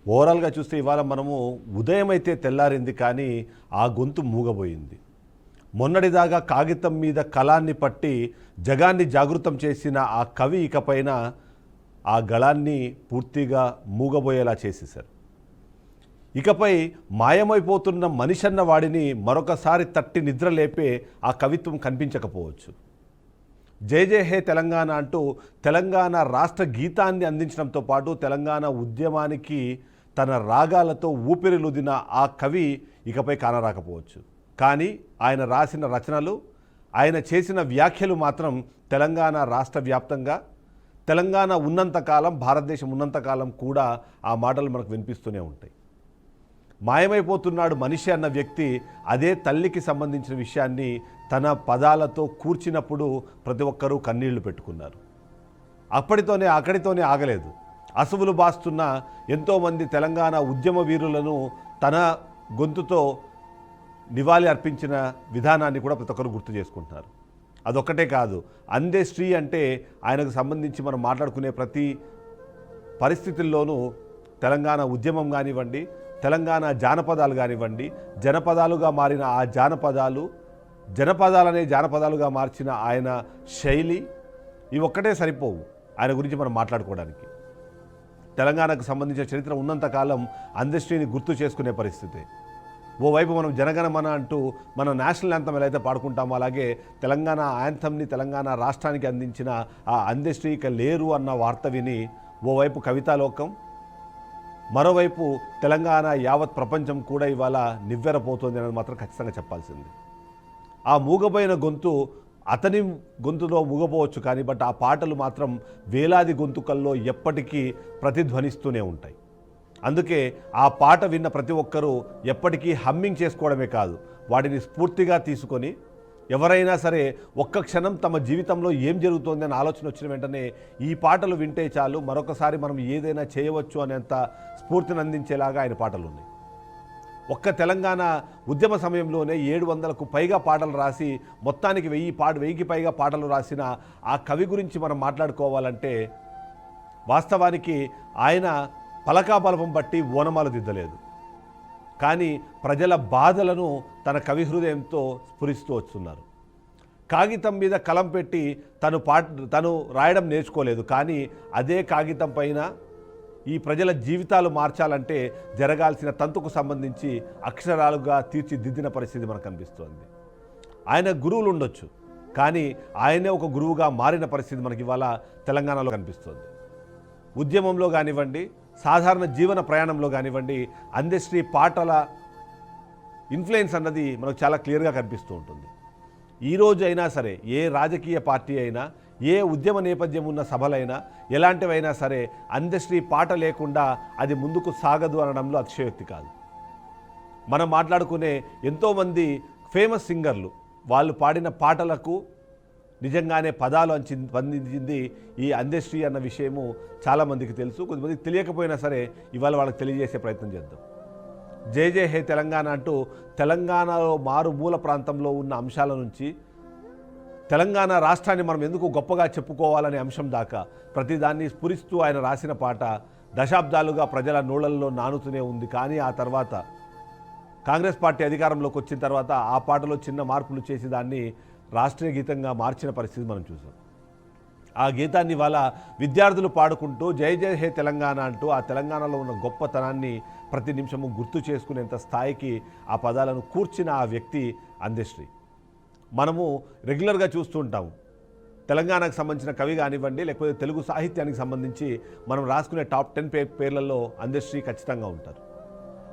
ఓవరాల్గా చూస్తే ఇవాళ మనము ఉదయం అయితే తెల్లారింది, కానీ ఆ గొంతు మూగబోయింది. మొన్నటిదాకా కాగితం మీద కళాన్ని పట్టి జగాన్ని జాగృతం చేసిన ఆ కవి ఇకపైన ఆ గళాన్ని పూర్తిగా మూగబోయేలా చేసేశారు. ఇకపై మాయమైపోతున్న మనిషన్న వాడిని మరొకసారి తట్టి నిద్ర లేపే ఆ కవిత్వం కనిపించకపోవచ్చు. జై జై హే తెలంగాణ అంటూ తెలంగాణ రాష్ట్ర గీతాన్ని అందించడంతో పాటు తెలంగాణ ఉద్యమానికి తన రాగాలతో ఊపిరిలుదిన ఆ కవి ఇకపై కానరాకపోవచ్చు. కానీ ఆయన రాసిన రచనలు, ఆయన చేసిన వ్యాఖ్యలు మాత్రం తెలంగాణ రాష్ట్ర వ్యాప్తంగా, తెలంగాణ ఉన్నంతకాలం, భారతదేశం ఉన్నంతకాలం కూడా ఆ మాటలు మనకు వినిపిస్తూనే ఉంటాయి. మాయమైపోతున్నాడు మనిషి అన్న వ్యక్తి అదే తల్లికి సంబంధించిన విషయాన్ని తన పదాలతో కూర్చినప్పుడు ప్రతి ఒక్కరూ కన్నీళ్లు పెట్టుకున్నారు. అక్కడితోనే ఆగలేదు. అసువులు బాస్తున్న ఎంతోమంది తెలంగాణ ఉద్యమ వీరులను తన గొంతుతో నివాళి అర్పించిన విధానాన్ని కూడా ప్రతి ఒక్కరు గుర్తు చేసుకుంటున్నారు. అదొక్కటే కాదు, అందేశ్రీ అంటే ఆయనకు సంబంధించి మనం మాట్లాడుకునే ప్రతి పరిస్థితుల్లోనూ తెలంగాణ ఉద్యమం కానివ్వండి, తెలంగాణ జానపదాలు కానివ్వండి, జనపదాలుగా మారిన ఆ జనపదాలనే జానపదాలుగా మార్చిన ఆయన శైలి, ఇవి ఒక్కటే సరిపోవు ఆయన గురించి మనం మాట్లాడుకోవడానికి. తెలంగాణకు సంబంధించిన చరిత్ర ఉన్నంతకాలం అందేశ్రీని గుర్తు చేసుకునే పరిస్థితి. ఓవైపు మనం జనగణమన అంటూ మనం నేషనల్ యాంథమ్ ఎలా అయితే పాడుకుంటామో, అలాగే తెలంగాణ యాంథమ్ని తెలంగాణ రాష్ట్రానికి అందించిన ఆ అందేశ్రీ ఇక లేరు అన్న వార్త విని ఓవైపు కవితాలోకం, మరోవైపు తెలంగాణ యావత్ ప్రపంచం కూడా ఇవాళ నివ్వెరపోతుంది అనేది మాత్రం ఖచ్చితంగా చెప్పాల్సింది. ఆ మూగబోయిన గొంతు అతని గొంతులో మూగపోవచ్చు, కానీ బట్ ఆ పాటలు మాత్రం వేలాది గొంతుకల్లో ఎప్పటికీ ప్రతిధ్వనిస్తూనే ఉంటాయి. అందుకే ఆ పాట విన్న ప్రతి ఒక్కరూ ఎప్పటికీ హమ్మింగ్ చేసుకోవడమే కాదు, వాటిని స్ఫూర్తిగా తీసుకొని ఎవరైనా సరే ఒక్క క్షణం తమ జీవితంలో ఏం జరుగుతోంది అని ఆలోచన వచ్చిన వెంటనే ఈ పాటలు వింటే చాలు, మరొకసారి మనం ఏదైనా చేయవచ్చు అనేంత స్ఫూర్తిని అందించేలాగా ఆయన పాటలు ఉన్నాయి. ఒక్క తెలంగాణ ఉద్యమ సమయంలోనే 700కు పైగా పాటలు రాసి మొత్తానికి 1000కి పైగా పాటలు రాసిన ఆ కవి గురించి మనం మాట్లాడుకోవాలంటే వాస్తవానికి ఆయన పలకాబలపం బట్టి ఓనమాలు దిద్దలేదు, కానీ ప్రజల బాధలను తన కవి హృదయంతో స్ఫురిస్తూ వస్తున్నారు. కాగితం మీద కలం పెట్టి తను రాయడం నేర్చుకోలేదు, కానీ అదే కాగితం పైన ఈ ప్రజల జీవితాలు మార్చాలంటే జరగాల్సిన తంతుకు సంబంధించి అక్షరాలుగా తీర్చిదిద్దిన పరిస్థితి మనకు కనిపిస్తోంది. ఆయన గురువులు ఉండొచ్చు, కానీ ఆయనే ఒక గురువుగా మారిన పరిస్థితి మనకి ఇవాళ తెలంగాణలో కనిపిస్తోంది. ఉద్యమంలో కానివ్వండి, సాధారణ జీవన ప్రయాణంలో కానివ్వండి, అందేశ్రీ పాటల ఇన్ఫ్లుయెన్స్ అన్నది మనకు చాలా క్లియర్గా కనిపిస్తూ ఉంటుంది. ఈరోజు అయినా సరే ఏ రాజకీయ పార్టీ అయినా, ఏ ఉద్యమ నేపథ్యం ఉన్న సభలైనా, ఎలాంటివైనా సరే అందేశ్రీ పాట లేకుండా అది ముందుకు సాగదు అనడంలో అతిశయోక్తి కాదు. మనం మాట్లాడుకునే ఎంతోమంది ఫేమస్ సింగర్లు వాళ్ళు పాడిన పాటలకు నిజంగానే పదాలు అందించింది ఈ అందేశ్రీ అన్న విషయము చాలామందికి తెలుసు. కొంతమందికి తెలియకపోయినా సరే ఇవాళ వాళ్ళకి తెలియజేసే ప్రయత్నం చేద్దాం. జై జై హే తెలంగాణ అంటూ తెలంగాణలో మారుమూల ప్రాంతంలో ఉన్న అంశాల నుంచి తెలంగాణ రాష్ట్రాన్ని మనం ఎందుకు గొప్పగా చెప్పుకోవాలనే అంశం దాకా ప్రతిదాన్ని స్ఫురిస్తూ ఆయన రాసిన పాట దశాబ్దాలుగా ప్రజల నోళ్లలో నానుతూనే ఉంది. కానీ ఆ తర్వాత కాంగ్రెస్ పార్టీ అధికారంలోకి వచ్చిన తర్వాత ఆ పాటలో చిన్న మార్పులు చేసి దాన్ని రాష్ట్రీయ గీతంగా మార్చిన పరిస్థితి మనం చూసాం. ఆ గీతాన్ని ఇవాళ విద్యార్థులు పాడుకుంటూ జై జై హే తెలంగాణ అంటూ ఆ తెలంగాణలో ఉన్న గొప్పతనాన్ని ప్రతి నిమిషము గుర్తు చేసుకునేంత స్థాయికి ఆ పదాలను కూర్చిన ఆ వ్యక్తి అందేశ్రీ. మనము రెగ్యులర్గా చూస్తూ ఉంటాము, తెలంగాణకు సంబంధించిన కవి కానివ్వండి, లేకపోతే తెలుగు సాహిత్యానికి సంబంధించి మనం రాసుకునే టాప్ 10 పేర్లలో అందేశ్రీ ఖచ్చితంగా ఉంటారు.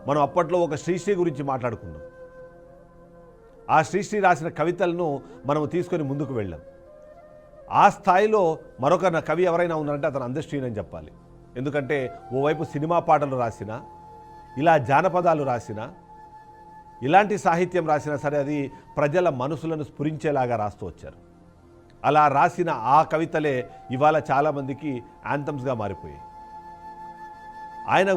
మనం అప్పట్లో ఒక శ్రీశ్రీ గురించి మాట్లాడుకున్నాం. ఆ శ్రీశ్రీ రాసిన కవితలను మనం తీసుకొని ముందుకు వెళ్ళాం. ఆ స్థాయిలో మరొక కవి ఎవరైనా ఉన్నారంటే అతను అందేశ్రీ అని చెప్పాలి. ఎందుకంటే ఓవైపు సినిమా పాటలు రాసిన, ఇలా జానపదాలు రాసిన, ఇలాంటి సాహిత్యం రాసినా సరే అది ప్రజల మనసులను స్ఫురించేలాగా రాస్తూ వచ్చారు. అలా రాసిన ఆ కవితలే ఇవాళ చాలామందికి యాంథమ్స్గా మారిపోయాయి. ఆయన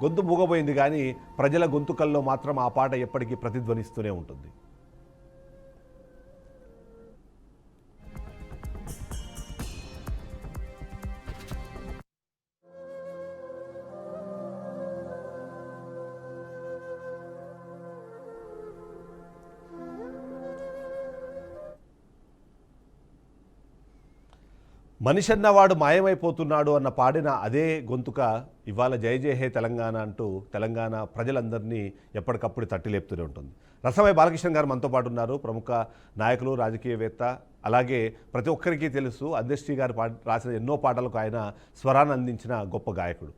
గొంతు మూగపోయింది, కానీ ప్రజల గొంతుకల్లో మాత్రం ఆ పాట ఎప్పటికీ ప్రతిధ్వనిస్తూనే ఉంటుంది. మనిషి అన్నవాడు మాయమైపోతున్నాడు అన్న పాడిన అదే గొంతుక ఇవాళ జై జై హే తెలంగాణ అంటూ తెలంగాణ ప్రజలందరినీ ఎప్పటికప్పుడు తట్టిలేపుతూనే ఉంటుంది. రసమై బాలకృష్ణ గారు మనతో పాటు ఉన్నారు. ప్రముఖ నాయకులు, రాజకీయవేత్త. అలాగే ప్రతి ఒక్కరికి తెలుసు అందేశ్రీ గారు రాసిన ఎన్నో పాటలకు ఆయన స్వరాన్ని అందించిన గొప్ప గాయకుడు.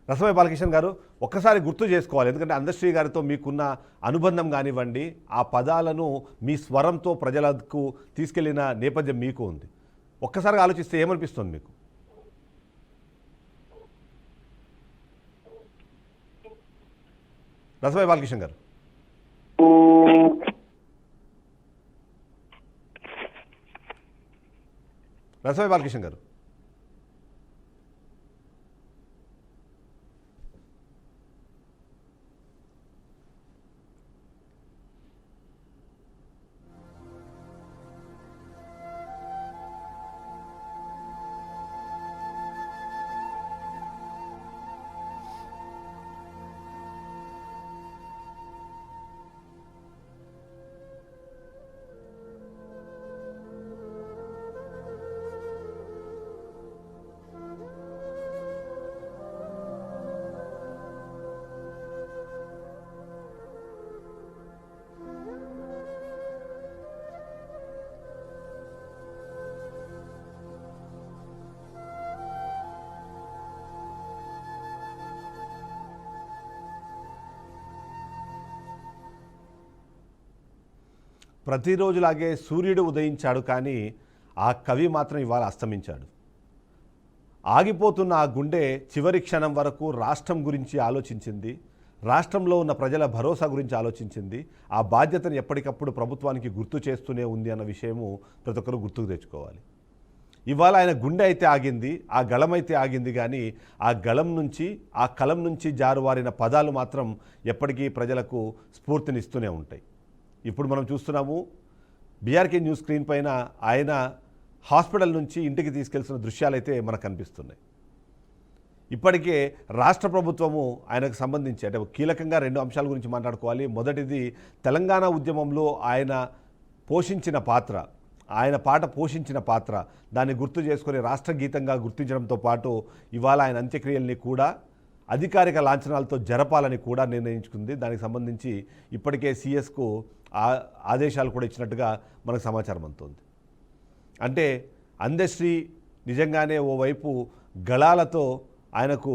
రసమై బాలకృష్ణ గారు ఒక్కసారి గుర్తు చేసుకోవాలి, ఎందుకంటే అందేశ్రీ గారితో మీకున్న అనుబంధం కానివ్వండి, ఆ పదాలను మీ స్వరంతో ప్రజలకు తీసుకెళ్లిన నేపథ్యం మీకు ఉంది. ఒక్కసారిగా ఆలోచిస్తే ఏమనిపిస్తుంది మీకు? రసమై బాలకృష్ణ గారు. రసమై బాలకృష్ణ గారు. ప్రతిరోజులాగే సూర్యుడు ఉదయించాడు, కానీ ఆ కవి మాత్రం ఇవాళ అస్తమించాడు. ఆగిపోతున్న ఆ గుండె చివరి క్షణం వరకు రాష్ట్రం గురించి ఆలోచించింది, రాష్ట్రంలో ఉన్న ప్రజల భరోసా గురించి ఆలోచించింది. ఆ బాధ్యతను ఎప్పటికప్పుడు ప్రభుత్వానికి గుర్తు చేస్తూనే ఉంది అన్న విషయము ప్రతి ఒక్కరు గుర్తుకు తెచ్చుకోవాలి. ఇవాళ ఆయన గుండె అయితే ఆగింది, ఆ గళం అయితే ఆగింది, కానీ ఆ గళం నుంచి, ఆ కలం నుంచి జారువారిన పదాలు మాత్రం ఎప్పటికీ ప్రజలకు స్ఫూర్తినిస్తూనే ఉంటాయి. ఇప్పుడు మనం చూస్తున్నాము బీఆర్కే న్యూస్ స్క్రీన్ పైన ఆయన హాస్పిటల్ నుంచి ఇంటికి తీసుకెళ్తున్న దృశ్యాలైతే మనకు కనిపిస్తున్నాయి. ఇప్పటికే రాష్ట్ర ప్రభుత్వము ఆయనకు సంబంధించి అంటే కీలకంగా రెండు అంశాల గురించి మాట్లాడుకోవాలి. మొదటిది, తెలంగాణ ఉద్యమంలో ఆయన పోషించిన పాత్ర, ఆయన పాట పోషించిన పాత్ర, దాన్ని గుర్తు చేసుకొని రాష్ట్ర గీతంగా గుర్తించడంతో పాటు ఇవాళ ఆయన అంత్యక్రియల్ని కూడా అధికారిక లాంఛనాలతో జరపాలని కూడా నిర్ణయించుకుంది. దానికి సంబంధించి ఇప్పటికే సిఎస్కు ఆదేశాలు కూడా ఇచ్చినట్టుగా మనకు సమాచారం అందుతోంది. అంటే అందేశ్రీ నిజంగానే ఓవైపు గళాలతో ఆయనకు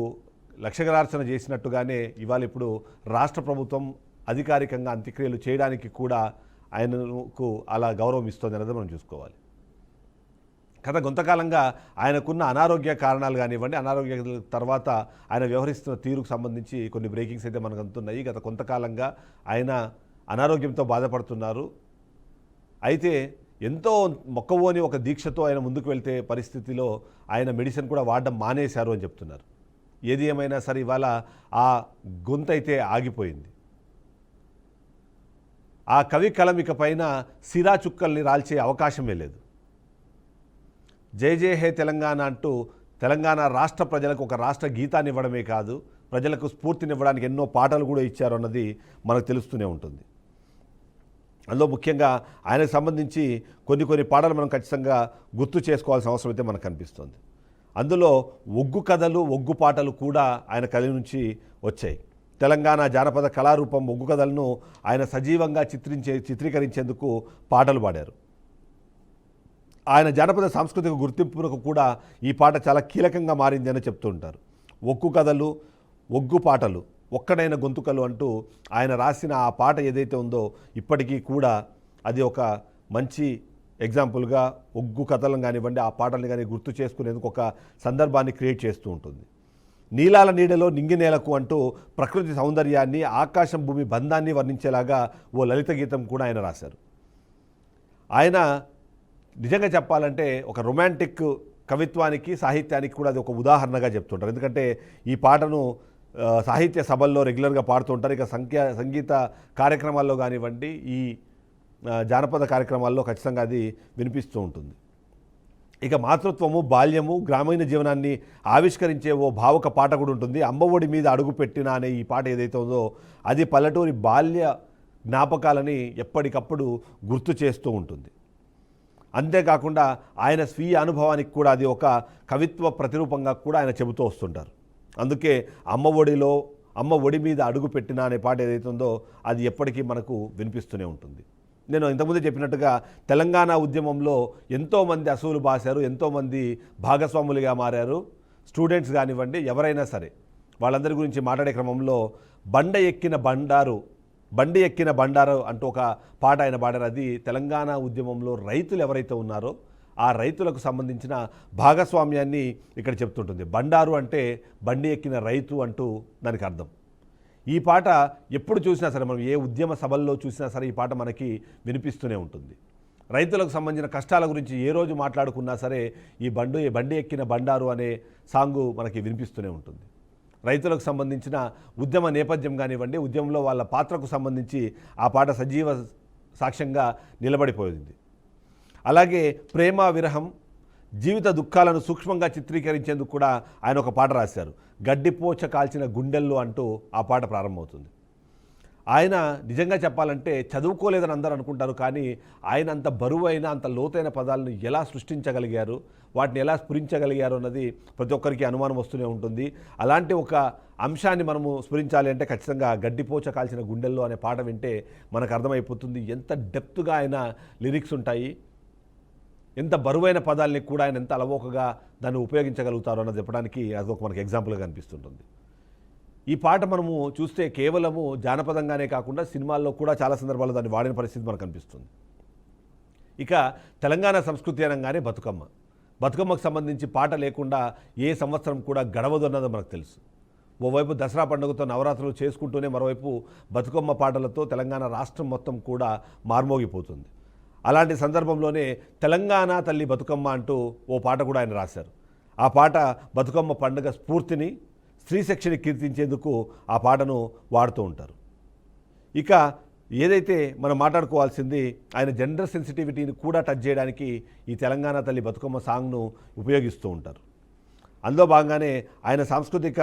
లక్షగలార్చన చేసినట్టుగానే ఇవాళ ఇప్పుడు రాష్ట్ర ప్రభుత్వం అధికారికంగా అంత్యక్రియలు చేయడానికి కూడా ఆయనకు అలా గౌరవం ఇస్తుంది అనేది మనం చూసుకోవాలి. గత కొంతకాలంగా ఆయనకున్న అనారోగ్య కారణాలు కానివ్వండి, అనారోగ్య తర్వాత ఆయన వ్యవహరిస్తున్న తీరుకు సంబంధించి కొన్ని బ్రేకింగ్స్ అయితే మనకు అందుతున్నాయి. గత కొంతకాలంగా ఆయన అనారోగ్యంతో బాధపడుతున్నారు. అయితే ఎంతో మొక్కవోని ఒక దీక్షతో ఆయన ముందుకు వెళ్తే పరిస్థితిలో ఆయన మెడిసిన్ కూడా వాడడం మానేశారు అని చెప్తున్నారు. ఏది ఏమైనా సరే ఇవాళ ఆ గొంతు అయితే ఆగిపోయింది. ఆ కవి కలమిక పైన సిరా చుక్కల్ని రాల్చే అవకాశమే లేదు. జై జై హే తెలంగాణ అంటూ తెలంగాణ రాష్ట్ర ప్రజలకు ఒక రాష్ట్ర గీతాన్ని ఇవ్వడమే కాదు, ప్రజలకు స్ఫూర్తినివ్వడానికి ఎన్నో పాటలు కూడా ఇచ్చారు అన్నది మనకు తెలుస్తూనే ఉంటుంది. అందులో ముఖ్యంగా ఆయనకు సంబంధించి కొన్ని పాటలు మనం ఖచ్చితంగా గుర్తు చేసుకోవాల్సిన అవసరం అయితే మనకు కనిపిస్తుంది. అందులో ఒగ్గు కథలు, ఒగ్గు పాటలు కూడా ఆయన కథ నుంచి వచ్చాయి. తెలంగాణ జానపద కళారూపం ఒగ్గు కథలను ఆయన సజీవంగా చిత్రీకరించేందుకు పాటలు పాడారు. ఆయన జానపద సాంస్కృతిక గుర్తింపునకు కూడా ఈ పాట చాలా కీలకంగా మారింది అని చెప్తూ ఉంటారు. ఒగ్గు కథలు, ఒగ్గు పాటలు, ఒక్కడైన గొంతుకలు అంటూ ఆయన రాసిన ఆ పాట ఏదైతే ఉందో ఇప్పటికీ కూడా అది ఒక మంచి ఎగ్జాంపుల్గా ఒగ్గు కథలను కానివ్వండి, ఆ పాటలను కానీ గుర్తు చేసుకునేందుకు ఒక సందర్భాన్ని క్రియేట్ చేస్తూ ఉంటుంది. నీలాల నీడలో నింగి నేలకు అంటూ ప్రకృతి సౌందర్యాన్ని, ఆకాశం భూమి బంధాన్ని వర్ణించేలాగా ఓ లలిత గీతం కూడా ఆయన రాశారు. ఆయన నిజంగా చెప్పాలంటే ఒక రొమాంటిక్ కవిత్వానికి, సాహిత్యానికి కూడా అది ఒక ఉదాహరణగా చెప్తుంటారు. ఎందుకంటే ఈ పాటను సాహిత్య సభల్లో రెగ్యులర్గా పాడుతుంటారు. ఇక సంగీత కార్యక్రమాల్లో కానివ్వండి, ఈ జానపద కార్యక్రమాల్లో ఖచ్చితంగా అది వినిపిస్తూ ఉంటుంది. ఇక మాతృత్వము, బాల్యము, గ్రామీణ జీవనాన్ని ఆవిష్కరించే ఓ భావుక పాట కూడా ఉంటుంది. అమ్మఒడి మీద అడుగుపెట్టిన అనే ఈ పాట ఏదైతే ఉందో అది పల్లెటూరి బాల్య జ్ఞాపకాలని ఎప్పటికప్పుడు గుర్తు చేస్తూ ఉంటుంది. అంతేకాకుండా ఆయన స్వీయ అనుభవానికి కూడా అది ఒక కవిత్వ ప్రతిరూపంగా కూడా ఆయన చెబుతూ వస్తుంటారు. అందుకే అమ్మ ఒడి మీద అడుగు పెట్టిన అనే పాట ఏదైతే ఉందో అది ఎప్పటికీ మనకు వినిపిస్తూనే ఉంటుంది. నేను ఇంతకుముందే చెప్పినట్టుగా తెలంగాణ ఉద్యమంలో ఎంతోమంది అసూలు బాశారు, ఎంతోమంది భాగస్వాములుగా మారారు. స్టూడెంట్స్ కానివ్వండి, ఎవరైనా సరే వాళ్ళందరి గురించి మాట్లాడే క్రమంలో బండి ఎక్కిన బండారు అంటూ ఒక పాట ఆయన పాడారు. అది తెలంగాణ ఉద్యమంలో రైతులు ఎవరైతే ఉన్నారో ఆ రైతులకు సంబంధించిన భాగస్వామ్యాన్ని ఇక్కడ చెప్తుంటుంది. బండారు అంటే బండి ఎక్కిన రైతు అంటూ దానికి అర్థం. ఈ పాట ఎప్పుడు చూసినా సరే, మనం ఏ ఉద్యమ సభల్లో చూసినా సరే ఈ పాట మనకి వినిపిస్తూనే ఉంటుంది. రైతులకు సంబంధించిన కష్టాల గురించి ఏ రోజు మాట్లాడుకున్నా సరే ఈ బండి ఎక్కిన బండారు అనే సాంగు మనకి వినిపిస్తూనే ఉంటుంది. రైతులకు సంబంధించిన ఉద్యమ నేపథ్యం కానివ్వండి, ఉద్యమంలో వాళ్ళ పాత్రకు సంబంధించి ఆ పాట సజీవ సాక్ష్యంగా నిలబడిపోయింది. అలాగే ప్రేమ విరహం జీవిత దుఃఖాలను సూక్ష్మంగా చిత్రీకరించేందుకు కూడా ఆయన ఒక పాట రాశారు. గడ్డిపోచ కాల్చిన గుండెల్లో అంటూ ఆ పాట ప్రారంభమవుతుంది. ఆయన నిజంగా చెప్పాలంటే చదువుకోలేదని అందరూ అనుకుంటారు, కానీ ఆయన అంత బరువైన అంత లోతైన పదాలను ఎలా సృష్టించగలిగారు, వాటిని ఎలా స్ఫురించగలిగారు అన్నది ప్రతి ఒక్కరికి అనుమానం వస్తూనే ఉంటుంది. అలాంటి ఒక అంశాన్ని మనము స్ఫురించాలి అంటే ఖచ్చితంగా గడ్డిపోచ కాల్చిన గుండెల్లో అనే పాట వింటే మనకు అర్థమైపోతుంది ఎంత డెప్త్గా ఆయన లిరిక్స్ ఉంటాయి, ఎంత బరువైన పదాలని కూడా ఆయన ఎంత అలవోకగా దాన్ని ఉపయోగించగలుగుతారు అన్నది చెప్పడానికి అదొక మనకి ఎగ్జాంపుల్గా కనిపిస్తుంటుంది. ఈ పాట మనము చూస్తే కేవలము జానపదంగానే కాకుండా సినిమాల్లో కూడా చాలా సందర్భాల్లో దాన్ని వాడిన పరిస్థితి మనకు కనిపిస్తుంది. ఇక తెలంగాణ సంస్కృతి అనగానే బతుకమ్మకు సంబంధించి పాట లేకుండా ఏ సంవత్సరం కూడా గడవదు అన్నది మనకు తెలుసు. ఓవైపు దసరా పండుగతో నవరాత్రులు చేసుకుంటూనే మరోవైపు బతుకమ్మ పాటలతో తెలంగాణ రాష్ట్రం మొత్తం కూడా మార్మోగిపోతుంది. అలాంటి సందర్భంలోనే తెలంగాణ తల్లి బతుకమ్మ అంటూ ఓ పాట కూడా ఆయన రాశారు. ఆ పాట బతుకమ్మ పండుగ స్ఫూర్తిని, స్త్రీ శక్తిని కీర్తించేందుకు ఆ పాటను వాడుతూ ఉంటారు. ఇక ఏదైతే మనం మాట్లాడుకోవాల్సింది, ఆయన జెండర్ సెన్సిటివిటీని కూడా టచ్ చేయడానికి ఈ తెలంగాణ తల్లి బతుకమ్మ సాంగ్ను ఉపయోగిస్తూ ఉంటారు. అందులో భాగంగానే ఆయన సాంస్కృతిక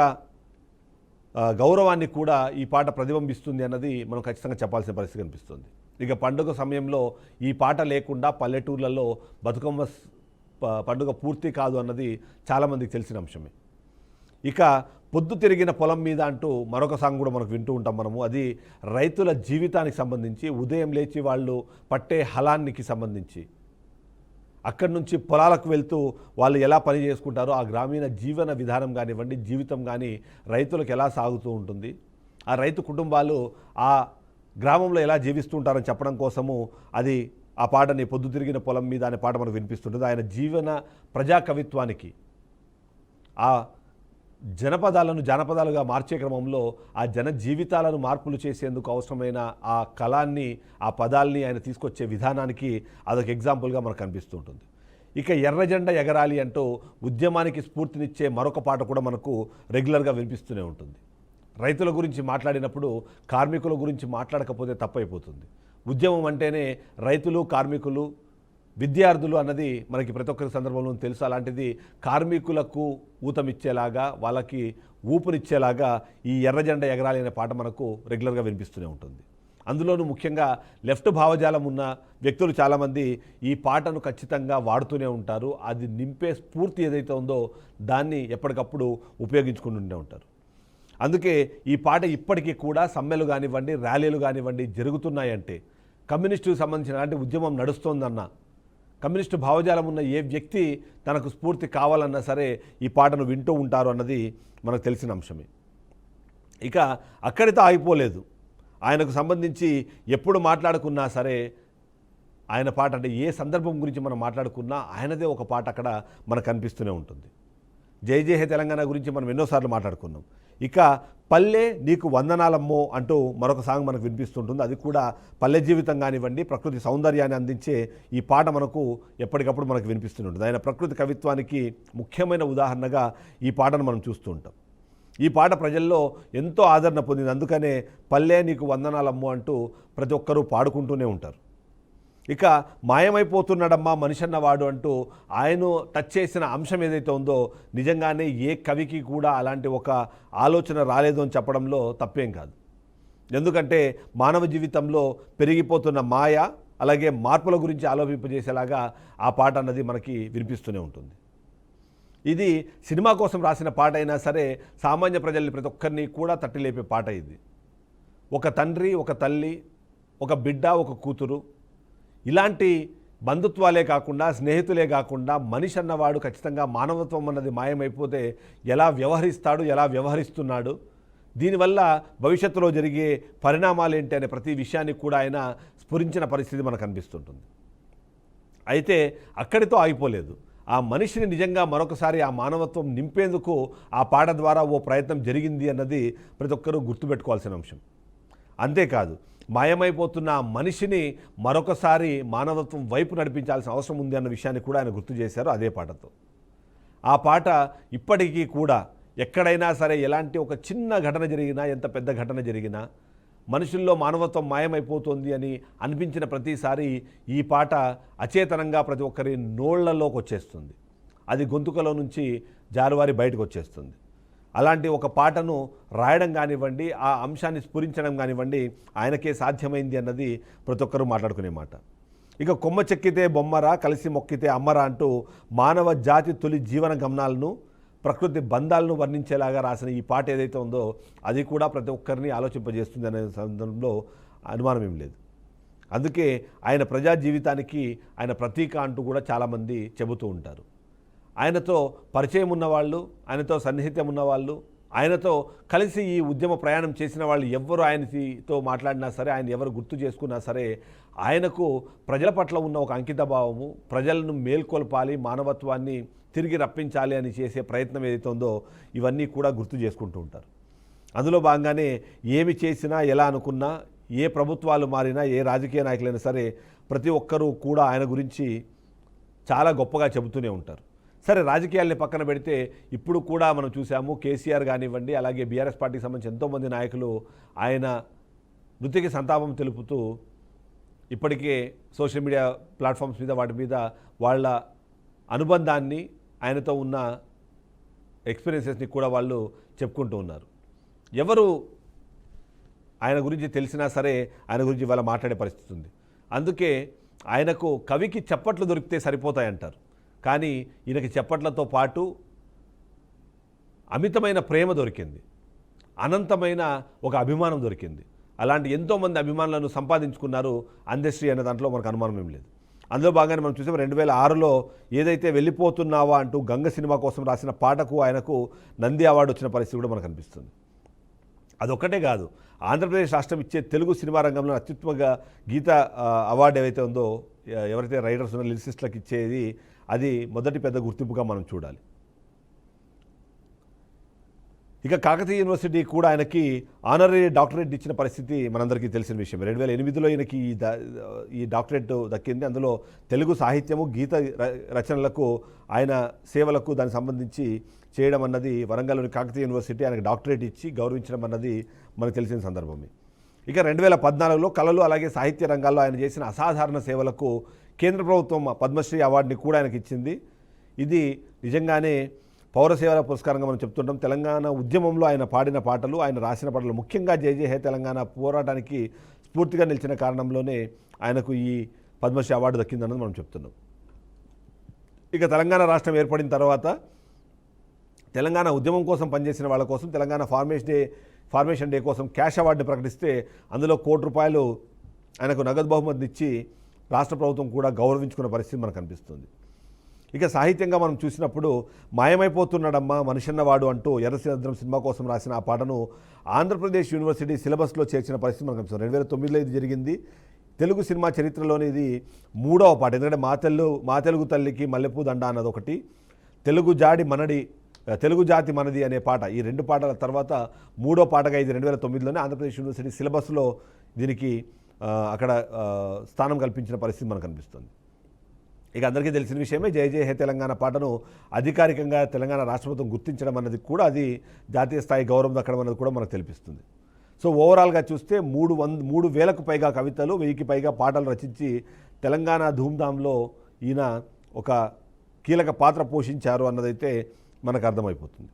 గౌరవాన్ని కూడా ఈ పాట ప్రతిబింబిస్తుంది అన్నది మనం ఖచ్చితంగా చెప్పాల్సిన పరిస్థితి కనిపిస్తుంది. ఇక పండుగ సమయంలో ఈ పాట లేకుండా పల్లెటూర్లలో బతుకమ్మ పండుగ పూర్తి కాదు అన్నది చాలామందికి తెలిసిన అంశమే. ఇక పొద్దు తిరిగిన పొలం మీద అంటూ మరొక సాంగ్ కూడా మనకు వింటూ ఉంటాం మనము. అది రైతుల జీవితానికి సంబంధించి, ఉదయం లేచి వాళ్ళు పట్టే హలానికి సంబంధించి, అక్కడి నుంచి పొలాలకు వెళ్తూ వాళ్ళు ఎలా పని చేసుకుంటారో ఆ గ్రామీణ జీవన విధానం కానివ్వండి, జీవితం కానీ రైతులకు ఎలా సాగుతూ ఉంటుంది, ఆ రైతు కుటుంబాలు ఆ గ్రామంలో ఎలా జీవిస్తూ ఉంటారని చెప్పడం కోసము అది ఆ పాటని పొద్దు తిరిగిన పొలం మీద అనే పాట మనకు వినిపిస్తుంటుంది. ఆయన జీవన ప్రజాకవిత్వానికి ఆ జానపదాలుగా మార్చే క్రమంలో ఆ జన జీవితాలను మార్పులు చేసేందుకు అవసరమైన ఆ కళాన్ని, ఆ పదాల్ని ఆయన తీసుకొచ్చే విధానానికి అదొక ఎగ్జాంపుల్గా మనకు కనిపిస్తూ ఉంటుంది. ఇక ఎర్ర జెండా ఎగరాలి అంటూ ఉద్యమానికి స్ఫూర్తినిచ్చే మరొక పాట కూడా మనకు రెగ్యులర్గా వినిపిస్తూనే ఉంటుంది. రైతుల గురించి మాట్లాడినప్పుడు కార్మికుల గురించి మాట్లాడకపోతే తప్పైపోతుంది. ఉద్యమం అంటేనే రైతులు, కార్మికులు, విద్యార్థులు అన్నది మనకి ప్రతి ఒక్కరి సందర్భంలో తెలుసు. అలాంటిది కార్మికులకు ఊతమిచ్చేలాగా, వాళ్ళకి ఊపునిచ్చేలాగా ఈ ఎర్ర జెండా ఎగరాలి అనే పాట మనకు రెగ్యులర్గా వినిపిస్తూనే ఉంటుంది. అందులోనూ ముఖ్యంగా లెఫ్ట్ భావజాలం ఉన్న వ్యక్తులు చాలామంది ఈ పాటను ఖచ్చితంగా వాడుతూనే ఉంటారు. అది నింపే స్ఫూర్తి ఏదైతే ఉందో దాన్ని ఎప్పటికప్పుడు ఉపయోగించుకుంటూనే ఉంటారు. అందుకే ఈ పాట ఇప్పటికీ కూడా సమ్మెలు కానివ్వండి, ర్యాలీలు కానివ్వండి జరుగుతున్నాయంటే, కమ్యూనిస్టుకు సంబంధించిన అలాంటి ఉద్యమం నడుస్తోందన్న, కమ్యూనిస్టు భావజాలం ఉన్న ఏ వ్యక్తి తనకు స్ఫూర్తి కావాలన్నా సరే ఈ పాటను వింటూ ఉంటారు అన్నది మనకు తెలిసిన అంశమే. ఇక అక్కడితో ఆగిపోలేదు. ఆయనకు సంబంధించి ఎప్పుడు మాట్లాడుకున్నా సరే ఆయన పాట, అంటే ఏ సందర్భం గురించి మనం మాట్లాడుకున్నా ఆయనదే ఒక పాట అక్కడ మనకు కనిపిస్తూనే ఉంటుంది. జై జై హే తెలంగాణ గురించి మనం ఎన్నోసార్లు మాట్లాడుకున్నాం. ఇక పల్లె నీకు వందనాలమ్మో అంటూ మరొక సాంగ్ మనకు వినిపిస్తుంటుంది. అది కూడా పల్లె జీవితం కానివ్వండి, ప్రకృతి సౌందర్యాన్ని అందించే ఈ పాట మనకు ఎప్పటికప్పుడు మనకు వినిపిస్తుంటుంది. ఆయన ప్రకృతి కవిత్వానికి ముఖ్యమైన ఉదాహరణగా ఈ పాటను మనం చూస్తూ ఉంటాం. ఈ పాట ప్రజల్లో ఎంతో ఆదరణ పొందింది. అందుకనే పల్లె నీకు వందనాలమ్మో అంటూ ప్రతి ఒక్కరూ పాడుకుంటూనే ఉంటారు. ఇక మాయమైపోతున్నాడమ్మా మనిషన్నవాడు అంటూ ఆయన టచ్ చేసిన అంశం ఏదైతే ఉందో నిజంగానే ఏ కవికి కూడా అలాంటి ఒక ఆలోచన రాలేదు అని చెప్పడంలో తప్పేం కాదు. ఎందుకంటే మానవ జీవితంలో పెరిగిపోతున్న మాయ, అలాగే మార్పుల గురించి ఆలోచింపజేసేలాగా ఆ పాట అన్నది మనకి వినిపిస్తూనే ఉంటుంది. ఇది సినిమా కోసం రాసిన పాట అయినా సరే సామాన్య ప్రజల్ని ప్రతి ఒక్కరిని కూడా తట్టిలేపే పాట ఇది. ఒక తండ్రి, ఒక తల్లి, ఒక బిడ్డ, ఒక కూతురు, ఇలాంటి బంధుత్వాలే కాకుండా స్నేహితులే కాకుండా మనిషి అన్నవాడు ఖచ్చితంగా మానవత్వం అన్నది మాయమైపోతే ఎలా వ్యవహరిస్తాడు, ఎలా వ్యవహరిస్తున్నాడు, దీనివల్ల భవిష్యత్తులో జరిగే పరిణామాలు ఏంటి అనే ప్రతి విషయాన్ని కూడా ఆయన స్ఫురించిన పరిస్థితి మనకు కనిపిస్తుంటుంది. అయితే అక్కడితో ఆగిపోలేదు. ఆ మనిషిని నిజంగా మరొకసారి ఆ మానవత్వం నింపేందుకు ఆ పాట ద్వారా ఓ ప్రయత్నం జరిగింది అన్నది ప్రతి ఒక్కరూ గుర్తుపెట్టుకోవాల్సిన అంశం. అంతేకాదు మాయమైపోతున్న ఆ మనిషిని మరొకసారి మానవత్వం వైపు నడిపించాల్సిన అవసరం ఉంది అన్న విషయాన్ని కూడా ఆయన గుర్తు చేశారు అదే పాటతో. ఆ పాట ఇప్పటికీ కూడా ఎక్కడైనా సరే ఎలాంటి ఒక చిన్న ఘటన జరిగినా, ఎంత పెద్ద ఘటన జరిగినా మనుషుల్లో మానవత్వం మాయమైపోతుంది అని అనిపించిన ప్రతిసారి ఈ పాట అచేతనంగా ప్రతి ఒక్కరి నోళ్లలోకి వచ్చేస్తుంది. అది గొంతుకలో నుంచి జారువారి బయటకు వచ్చేస్తుంది. అలాంటి ఒక పాటను రాయడం కానివ్వండి, ఆ అంశాన్ని స్ఫురించడం కానివ్వండి ఆయనకే సాధ్యమైంది అన్నది ప్రతి ఒక్కరూ మాట్లాడుకునే మాట. ఇక కొమ్మ చెక్కితే బొమ్మరా, కలిసి మొక్కితే అమ్మరా అంటూ మానవ జాతి తొలి జీవన గమనాలను, ప్రకృతి బంధాలను వర్ణించేలాగా రాసిన ఈ పాట ఏదైతే ఉందో అది కూడా ప్రతి ఒక్కరిని ఆలోచింపజేస్తుంది అనే సందర్భంలో అనుమానం ఏం లేదు. అందుకే ఆయన ప్రజా జీవితానికి ఆయన ప్రతీక అంటూ కూడా చాలామంది చెబుతూ ఉంటారు. ఆయనతో పరిచయం ఉన్నవాళ్ళు, ఆయనతో సన్నిహిత్యం ఉన్నవాళ్ళు, ఆయనతో కలిసి ఈ ఉద్యమ ప్రయాణం చేసిన వాళ్ళు ఎవ్వరు ఆయనతో మాట్లాడినా సరే, ఆయన ఎవరు గుర్తు చేసుకున్నా సరే ఆయనకు ప్రజల పట్ల ఉన్న ఒక అంకిత భావము, ప్రజలను మేల్కొల్పాలి, మానవత్వాన్ని తిరిగి రప్పించాలి అని చేసే ప్రయత్నం ఏదైతే ఉందో ఇవన్నీ కూడా గుర్తు చేసుకుంటూ ఉంటారు. అందులో భాగంగానే ఏమి చేసినా, ఎలా అనుకున్నా, ఏ ప్రభుత్వాలు మారినా, ఏ రాజకీయ నాయకులైనా సరే ప్రతి ఒక్కరూ కూడా ఆయన గురించి చాలా గొప్పగా చెబుతూనే ఉంటారు. సరే, రాజకీయాల్ని పక్కన పెడితే ఇప్పుడు కూడా మనం చూసాము కేసీఆర్ కానివ్వండి, అలాగే బీఆర్ఎస్ పార్టీకి సంబంధించి ఎంతోమంది నాయకులు ఆయన మృతికి సంతాపం తెలుపుతూ ఇప్పటికే సోషల్ మీడియా ప్లాట్ఫామ్స్ మీద వాటి మీద వాళ్ళ అనుబంధాన్ని, ఆయనతో ఉన్న ఎక్స్పీరియన్సెస్ని కూడా వాళ్ళు చెప్పుకుంటూ ఉన్నారు. ఎవరు ఆయన గురించి తెలిసినా సరే ఆయన గురించి ఇవాళ మాట్లాడే పరిస్థితి ఉంది. అందుకే ఆయనకు కవికి చప్పట్లు దొరికితే సరిపోతాయంటారు. కానీ ఈయనకి చప్పట్లతో పాటు అమితమైన ప్రేమ దొరికింది, అనంతమైన ఒక అభిమానం దొరికింది. అలాంటి ఎంతోమంది అభిమానులను సంపాదించుకున్నారు అందశ్రీ అనే దాంట్లో మనకు అనుమానం ఏం లేదు. అందులో భాగంగానే మనం చూసాం 2006లో ఏదైతే వెళ్ళిపోతున్నావా అంటూ గంగ సినిమా కోసం రాసిన పాటకు ఆయనకు నంది అవార్డు వచ్చిన పరిస్థితి కూడా మనకు అనిపిస్తుంది. అదొక్కటే కాదు, ఆంధ్రప్రదేశ్ రాష్ట్రం ఇచ్చే తెలుగు సినిమా రంగంలో అత్యుత్తమ గీత అవార్డు ఏవైతే ఉందో, ఎవరైతే రైటర్స్ ఉన్న లిరిసిస్టులకు ఇచ్చేది, అది మొదటి పెద్ద గుర్తింపుగా మనం చూడాలి. ఇక కాకతీయ యూనివర్సిటీ కూడా ఆయనకి ఆనరీ డాక్టరేట్ ఇచ్చిన పరిస్థితి మనందరికీ తెలిసిన విషయం. 2008లో ఈయనకి ఈ డాక్టరేట్ దక్కింది. అందులో తెలుగు సాహిత్యము, గీత రచనలకు, ఆయన సేవలకు దానికి సంబంధించి చేయడం అన్నది వరంగల్లోని కాకతీయ యూనివర్సిటీ ఆయనకు డాక్టరేట్ ఇచ్చి గౌరవించడం అన్నది మనకు తెలిసిన సందర్భమే. ఇక 2014లో కళలు అలాగే సాహిత్య రంగాల్లో ఆయన చేసిన అసాధారణ సేవలకు కేంద్ర ప్రభుత్వం పద్మశ్రీ అవార్డుని కూడా ఆయనకి ఇచ్చింది. ఇది నిజంగానే పౌర సేవల పురస్కారంగా మనం చెప్తుంటాం. తెలంగాణ ఉద్యమంలో ఆయన పాడిన పాటలు, ఆయన రాసిన పాటలు, ముఖ్యంగా జై జై హే తెలంగాణ పోరాటానికి స్ఫూర్తిగా నిలిచిన కారణంలోనే ఆయనకు ఈ పద్మశ్రీ అవార్డు దక్కిందన్నది మనం చెప్తున్నాం. ఇక తెలంగాణ రాష్ట్రం ఏర్పడిన తర్వాత తెలంగాణ ఉద్యమం కోసం పనిచేసిన వాళ్ళ కోసం తెలంగాణ ఫార్మేషన్ డే కోసం క్యాష్ అవార్డుని ప్రకటిస్తే అందులో ₹1 కోటి ఆయనకు నగదు బహుమతిని ఇచ్చి రాష్ట్ర ప్రభుత్వం కూడా గౌరవించుకున్న పరిస్థితి మనకు కనిపిస్తుంది. ఇక సాహిత్యంగా మనం చూసినప్పుడు మాయమైపోతున్నాడమ్మా మనిషన్నవాడు అంటూ ఎర్రసముద్రం సినిమా కోసం రాసిన ఆ పాటను ఆంధ్రప్రదేశ్ యూనివర్సిటీ సిలబస్లో చేర్చిన పరిస్థితి మనకు కనిపిస్తుంది. 2009లో ఇది జరిగింది. తెలుగు సినిమా చరిత్రలోని ఇది 3వ పాట. ఎందుకంటే మా తెలుగు తల్లికి మల్లెపూ దండ అన్నది ఒకటి, తెలుగు జాతి మనది అనే పాట, ఈ 2 పాటల తర్వాత 3వ పాటగా ఇది 2009లోనే ఆంధ్రప్రదేశ్ యూనివర్సిటీ సిలబస్లో దీనికి అక్కడ స్థానం కల్పించిన పరిస్థితి మనకు కనిపిస్తుంది. ఇక అందరికీ తెలిసిన విషయమే, జై జై హే తెలంగాణ పాటను అధికారికంగా తెలంగాణ రాష్ట్ర ప్రభుత్వం గుర్తించడం అన్నది కూడా, అది జాతీయ స్థాయి గౌరవం దక్కడం అన్నది కూడా మనకు తెలిపిస్తుంది. సో ఓవరాల్గా చూస్తే 3,000కు పైగా కవితలు, 1000కి పైగా పాటలు రచించి తెలంగాణ ధూమ్ధాంలో ఈయన ఒక కీలక పాత్ర పోషించారు అన్నదైతే మనకు అర్థమైపోతుంది.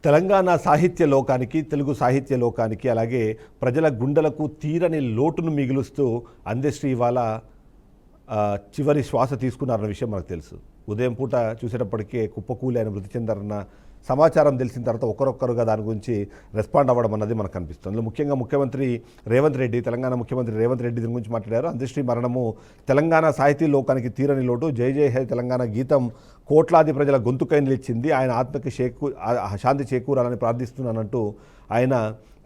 తెలంగాణ సాహిత్య లోకానికి, తెలుగు సాహిత్య లోకానికి, అలాగే ప్రజల గుండెలకు తీరని లోటును మిగులుస్తూ అందశ్రీ ఇవాళ చివరి శ్వాస తీసుకున్నారన్న విషయం మనకు తెలుసు. ఉదయం పూట చూసేటప్పటికే కుప్పకూలి ఆయన మృతి చెందారన్న సమాచారం తెలిసిన తర్వాత ఒకరొక్కరుగా దాని గురించి రెస్పాండ్ అవ్వడం అన్నది మనకు కనిపిస్తుంది. ముఖ్యంగా ముఖ్యమంత్రి రేవంత్ రెడ్డి, తెలంగాణ ముఖ్యమంత్రి రేవంత్ రెడ్డి దీని గురించి మాట్లాడారు. అందశ్రీ మరణము తెలంగాణ సాహితీ లోకానికి తీరని లోటు, జై జై హై తెలంగాణ గీతం కోట్లాది ప్రజల గొంతుకై నిలిచింది, ఆయన ఆత్మకి శాంతి చేకూరాలని ప్రార్థిస్తున్నానంటూ ఆయన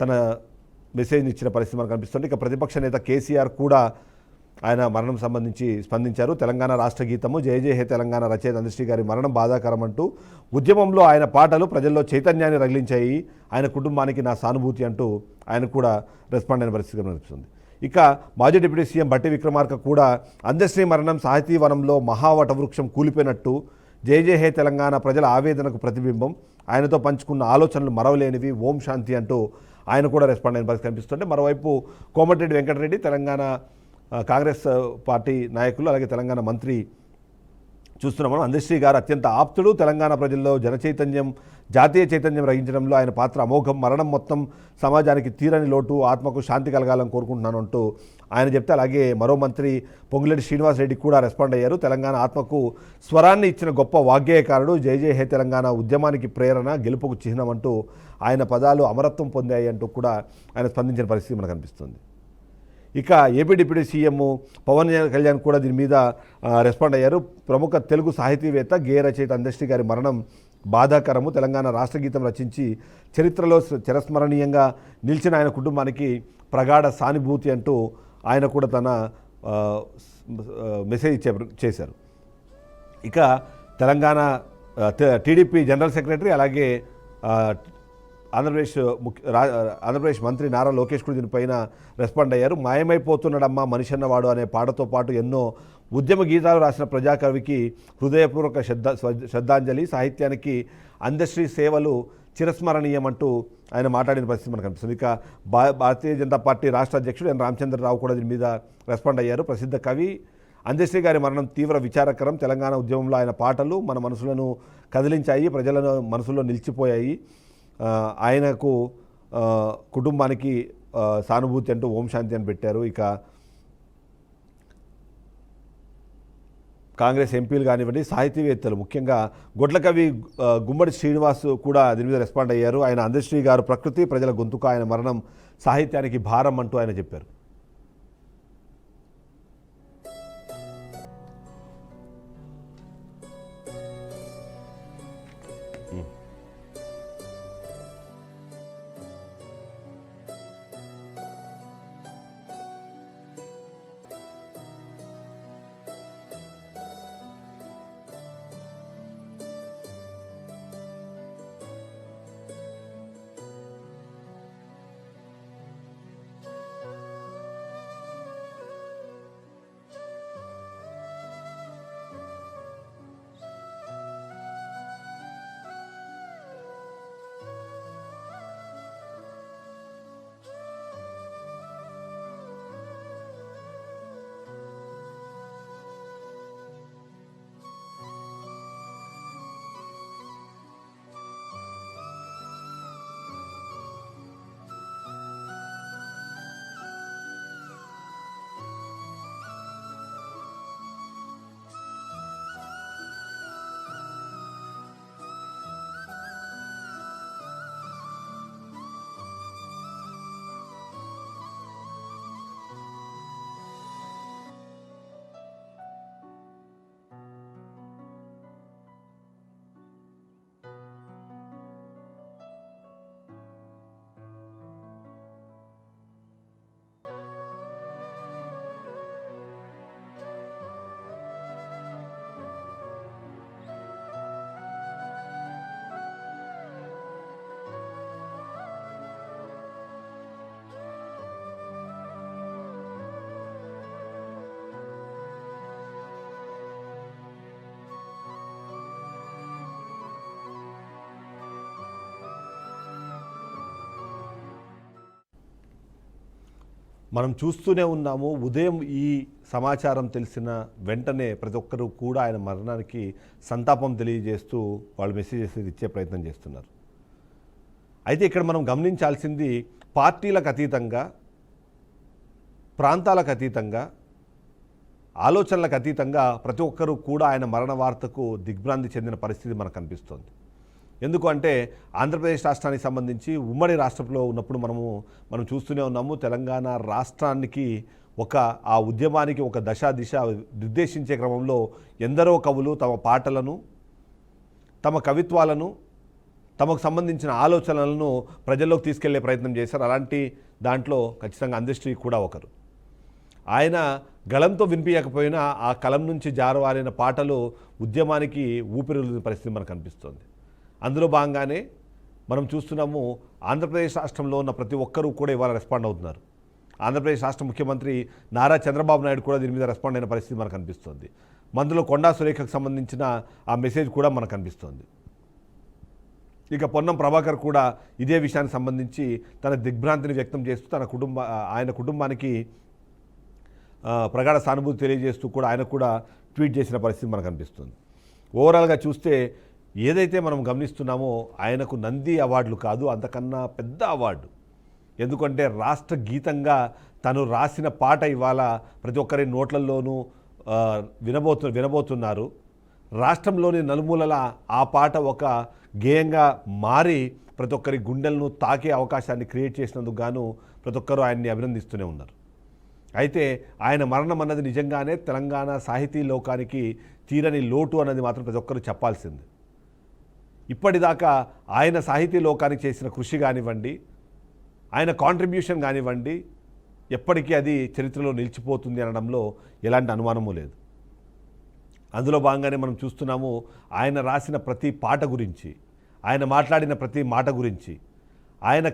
తన మెసేజ్ని ఇచ్చిన పరిస్థితి మనకు కనిపిస్తుంది. ఇక ప్రతిపక్ష నేత కేసీఆర్ కూడా ఆయన మరణం సంబంధించి స్పందించారు. తెలంగాణ రాష్ట్ర గీతము జయ జయ హే తెలంగాణ రచయిత అందశ్రీ గారి మరణం బాధాకరం అంటూ, ఉద్యమంలో ఆయన పాటలు ప్రజల్లో చైతన్యాన్ని రగిలించాయి, ఆయన కుటుంబానికి నా సానుభూతి అంటూ ఆయన కూడా రెస్పాండ్ అయిన పరిస్థితి కనిపిస్తుంది. ఇక మాజీ డిప్యూటీ సీఎం బట్టి విక్రమార్క కూడా అందశ్రీ మరణం సాహితీ వనంలో మహావట వృక్షం కూలిపోయినట్టు, జయ జయ హే తెలంగాణ ప్రజల ఆవేదనకు ప్రతిబింబం, ఆయనతో పంచుకున్న ఆలోచనలు మరవలేనివి, ఓం శాంతి అంటూ ఆయన కూడా రెస్పాండ్ అయిన పరిస్థితి కనిపిస్తుంటే, మరోవైపు కోమటిరెడ్డి వెంకటరెడ్డి తెలంగాణ కాంగ్రెస్ పార్టీ నాయకులు అలాగే తెలంగాణ మంత్రి చూస్తున్నాం. అందశ్రీ గారు అత్యంత ఆప్తుడు, తెలంగాణ ప్రజల్లో జనచైతన్యం, జాతీయ చైతన్యం రగించడంలో ఆయన పాత్ర అమోఘం, మరణం మొత్తం సమాజానికి తీరని లోటు, ఆత్మకు శాంతి కలగాలని కోరుకుంటున్నాను అంటూ ఆయన చెప్తే, అలాగే మరో మంత్రి పొంగులేటి శ్రీనివాసరెడ్డి కూడా రెస్పాండ్ అయ్యారు. తెలంగాణ ఆత్మకు స్వరాన్ని ఇచ్చిన గొప్ప వాగ్గేయకారుడు, జై జై హే తెలంగాణ ఉద్యమానికి ప్రేరణ, గెలుపుకు చిహ్నం అంటూ ఆయన పదాలు అమరత్వం పొందాయి అంటూ కూడా ఆయన స్పందించిన పరిస్థితి మనకు కనిపిస్తుంది. ఇక AP deputy CM Pawan Kalyan కూడా దీని మీద రెస్పాండ్ అయ్యారు. ప్రముఖ తెలుగు సాహితీవేత్త, గేయ రచయిత అందశ్రీ గారి మరణం బాధాకరము, తెలంగాణ రాష్ట్ర గీతం రచించి చరిత్రలో చిరస్మరణీయంగా నిలిచిన ఆయన కుటుంబానికి ప్రగాఢ సానుభూతి అంటూ ఆయన కూడా తన మెసేజ్ చేశారు. ఇక తెలంగాణ టీడీపీ జనరల్ సెక్రటరీ అలాగే ఆంధ్రప్రదేశ్ మంత్రి నారా లోకేష్ కూడా దీనిపైన రెస్పాండ్ అయ్యారు. మాయమైపోతున్నాడమ్మా మనిషి అన్నవాడు అనే పాటతో పాటు ఎన్నో ఉద్యమ గీతాలు రాసిన ప్రజాకవికి హృదయపూర్వక శ్రద్ధాంజలి, సాహిత్యానికి అందశ్రీ సేవలు చిరస్మరణీయమంటూ ఆయన మాట్లాడిన పరిస్థితి మనకు కనిపిస్తుంది. ఇక భారతీయ జనతా పార్టీ రాష్ట్ర అధ్యక్షుడు ఎన్ రామచంద్రరావు కూడా దీని మీద రెస్పాండ్ అయ్యారు. ప్రసిద్ధ కవి అందశ్రీ గారి మరణం తీవ్ర విచారకరం, తెలంగాణ ఉద్యమంలో ఆయన పాటలు మన మనసులను కదిలించాయి, ప్రజల మనసులో నిలిచిపోయాయి, ఆయనకు కుటుంబానికి సానుభూతి అంటూ ఓం శాంతి అని పెట్టారు. ఇక కాంగ్రెస్ ఎంపీలు కానివ్వండి, సాహితీవేత్తలు ముఖ్యంగా గొడ్లకవి గుమ్మడి శ్రీనివాస్ కూడా దీని మీద రెస్పాండ్ అయ్యారు. ఆయన అందశ్రీ గారు ప్రకృతి, ప్రజల గొంతుక, ఆయన మరణం సాహిత్యానికి భారం అంటూ ఆయన చెప్పారు. మనం చూస్తూనే ఉన్నాము. ఉదయం ఈ సమాచారం తెలిసిన వెంటనే ప్రతి ఒక్కరూ కూడా ఆయన మరణానికి సంతాపం తెలియజేస్తూ వాళ్ళు మెసేజెస్ ఇచ్చే ప్రయత్నం చేస్తున్నారు. అయితే ఇక్కడ మనం గమనించాల్సింది పార్టీలకు అతీతంగా, ప్రాంతాలకు అతీతంగా, ఆలోచనలకు అతీతంగా ప్రతి ఒక్కరూ కూడా ఆయన మరణ వార్తకు దిగ్భ్రాంతి చెందిన పరిస్థితి మనకు కనిపిస్తుంది. ఎందుకు అంటే ఆంధ్రప్రదేశ్ రాష్ట్రానికి సంబంధించి ఉమ్మడి రాష్ట్రంలో ఉన్నప్పుడు మనం చూస్తూనే ఉన్నాము. తెలంగాణ రాష్ట్రానికి ఆ ఉద్యమానికి ఒక దిశ నిర్దేశించే క్రమంలో ఎందరో కవులు తమ పాటలను, తమ కవిత్వాలను, తమకు సంబంధించిన ఆలోచనలను ప్రజల్లోకి తీసుకెళ్లే ప్రయత్నం చేశారు. అలాంటి దాంట్లో ఖచ్చితంగా అందశ్రీ కూడా ఒకరు. ఆయన గళంతో వినిపించకపోయినా ఆ కలం నుంచి జారవారిన పాటలు ఉద్యమానికి ఊపిరిల్లిన పరిస్థితి మనకు కనిపిస్తుంది. అందులో భాగంగానే మనం చూస్తున్నాము, ఆంధ్రప్రదేశ్ రాష్ట్రంలో ఉన్న ప్రతి ఒక్కరూ కూడా ఇవాళ రెస్పాండ్ అవుతున్నారు. ఆంధ్రప్రదేశ్ రాష్ట్ర ముఖ్యమంత్రి నారా చంద్రబాబు నాయుడు కూడా దీని మీద రెస్పాండ్ అయిన పరిస్థితి మనకు కనిపిస్తుంది. మందులో కొండా సురేఖకు సంబంధించిన ఆ మెసేజ్ కూడా మనకు కనిపిస్తుంది. ఇక పొన్నం ప్రభాకర్ కూడా ఇదే విషయానికి సంబంధించి తన దిగ్భ్రాంతిని వ్యక్తం చేస్తూ ఆయన కుటుంబానికి ప్రగాఢ సానుభూతి తెలియజేస్తూ కూడా ఆయన కూడా ట్వీట్ చేసిన పరిస్థితి మనకు కనిపిస్తుంది. ఓవరాల్గా చూస్తే ఏదైతే మనం గమనిస్తున్నామో ఆయనకు నంది అవార్డులు కాదు, అంతకన్నా పెద్ద అవార్డు. ఎందుకంటే రాష్ట్ర గీతంగా తను రాసిన పాట ఇవాళ ప్రతి ఒక్కరి నోట్లలోనూ వినబోతున్నారు. రాష్ట్రంలోని నలుమూలల ఆ పాట ఒక గేయంగా మారి ప్రతి ఒక్కరి గుండెలను తాకే అవకాశాన్ని క్రియేట్ చేసినందుకు గాను ప్రతి ఒక్కరూ ఆయన్ని అభినందిస్తూనే ఉన్నారు. అయితే ఆయన మరణం అన్నది నిజంగానే తెలంగాణ సాహితీ లోకానికి తీరని లోటు అన్నది మాత్రం ప్రతి ఒక్కరూ చెప్పాల్సింది. ఇప్పటిదాకా ఆయన సాహితీ లోకానికి చేసిన కృషి కానివ్వండి, ఆయన కాంట్రిబ్యూషన్ కానివ్వండి, ఎప్పటికీ అది చరిత్రలో నిలిచిపోతుంది అనడంలో ఎలాంటి అనుమానము లేదు. అందులో భాగంగానే మనం చూస్తున్నాము, ఆయన రాసిన ప్రతి పాట గురించి, ఆయన మాట్లాడిన ప్రతి మాట గురించి, ఆయన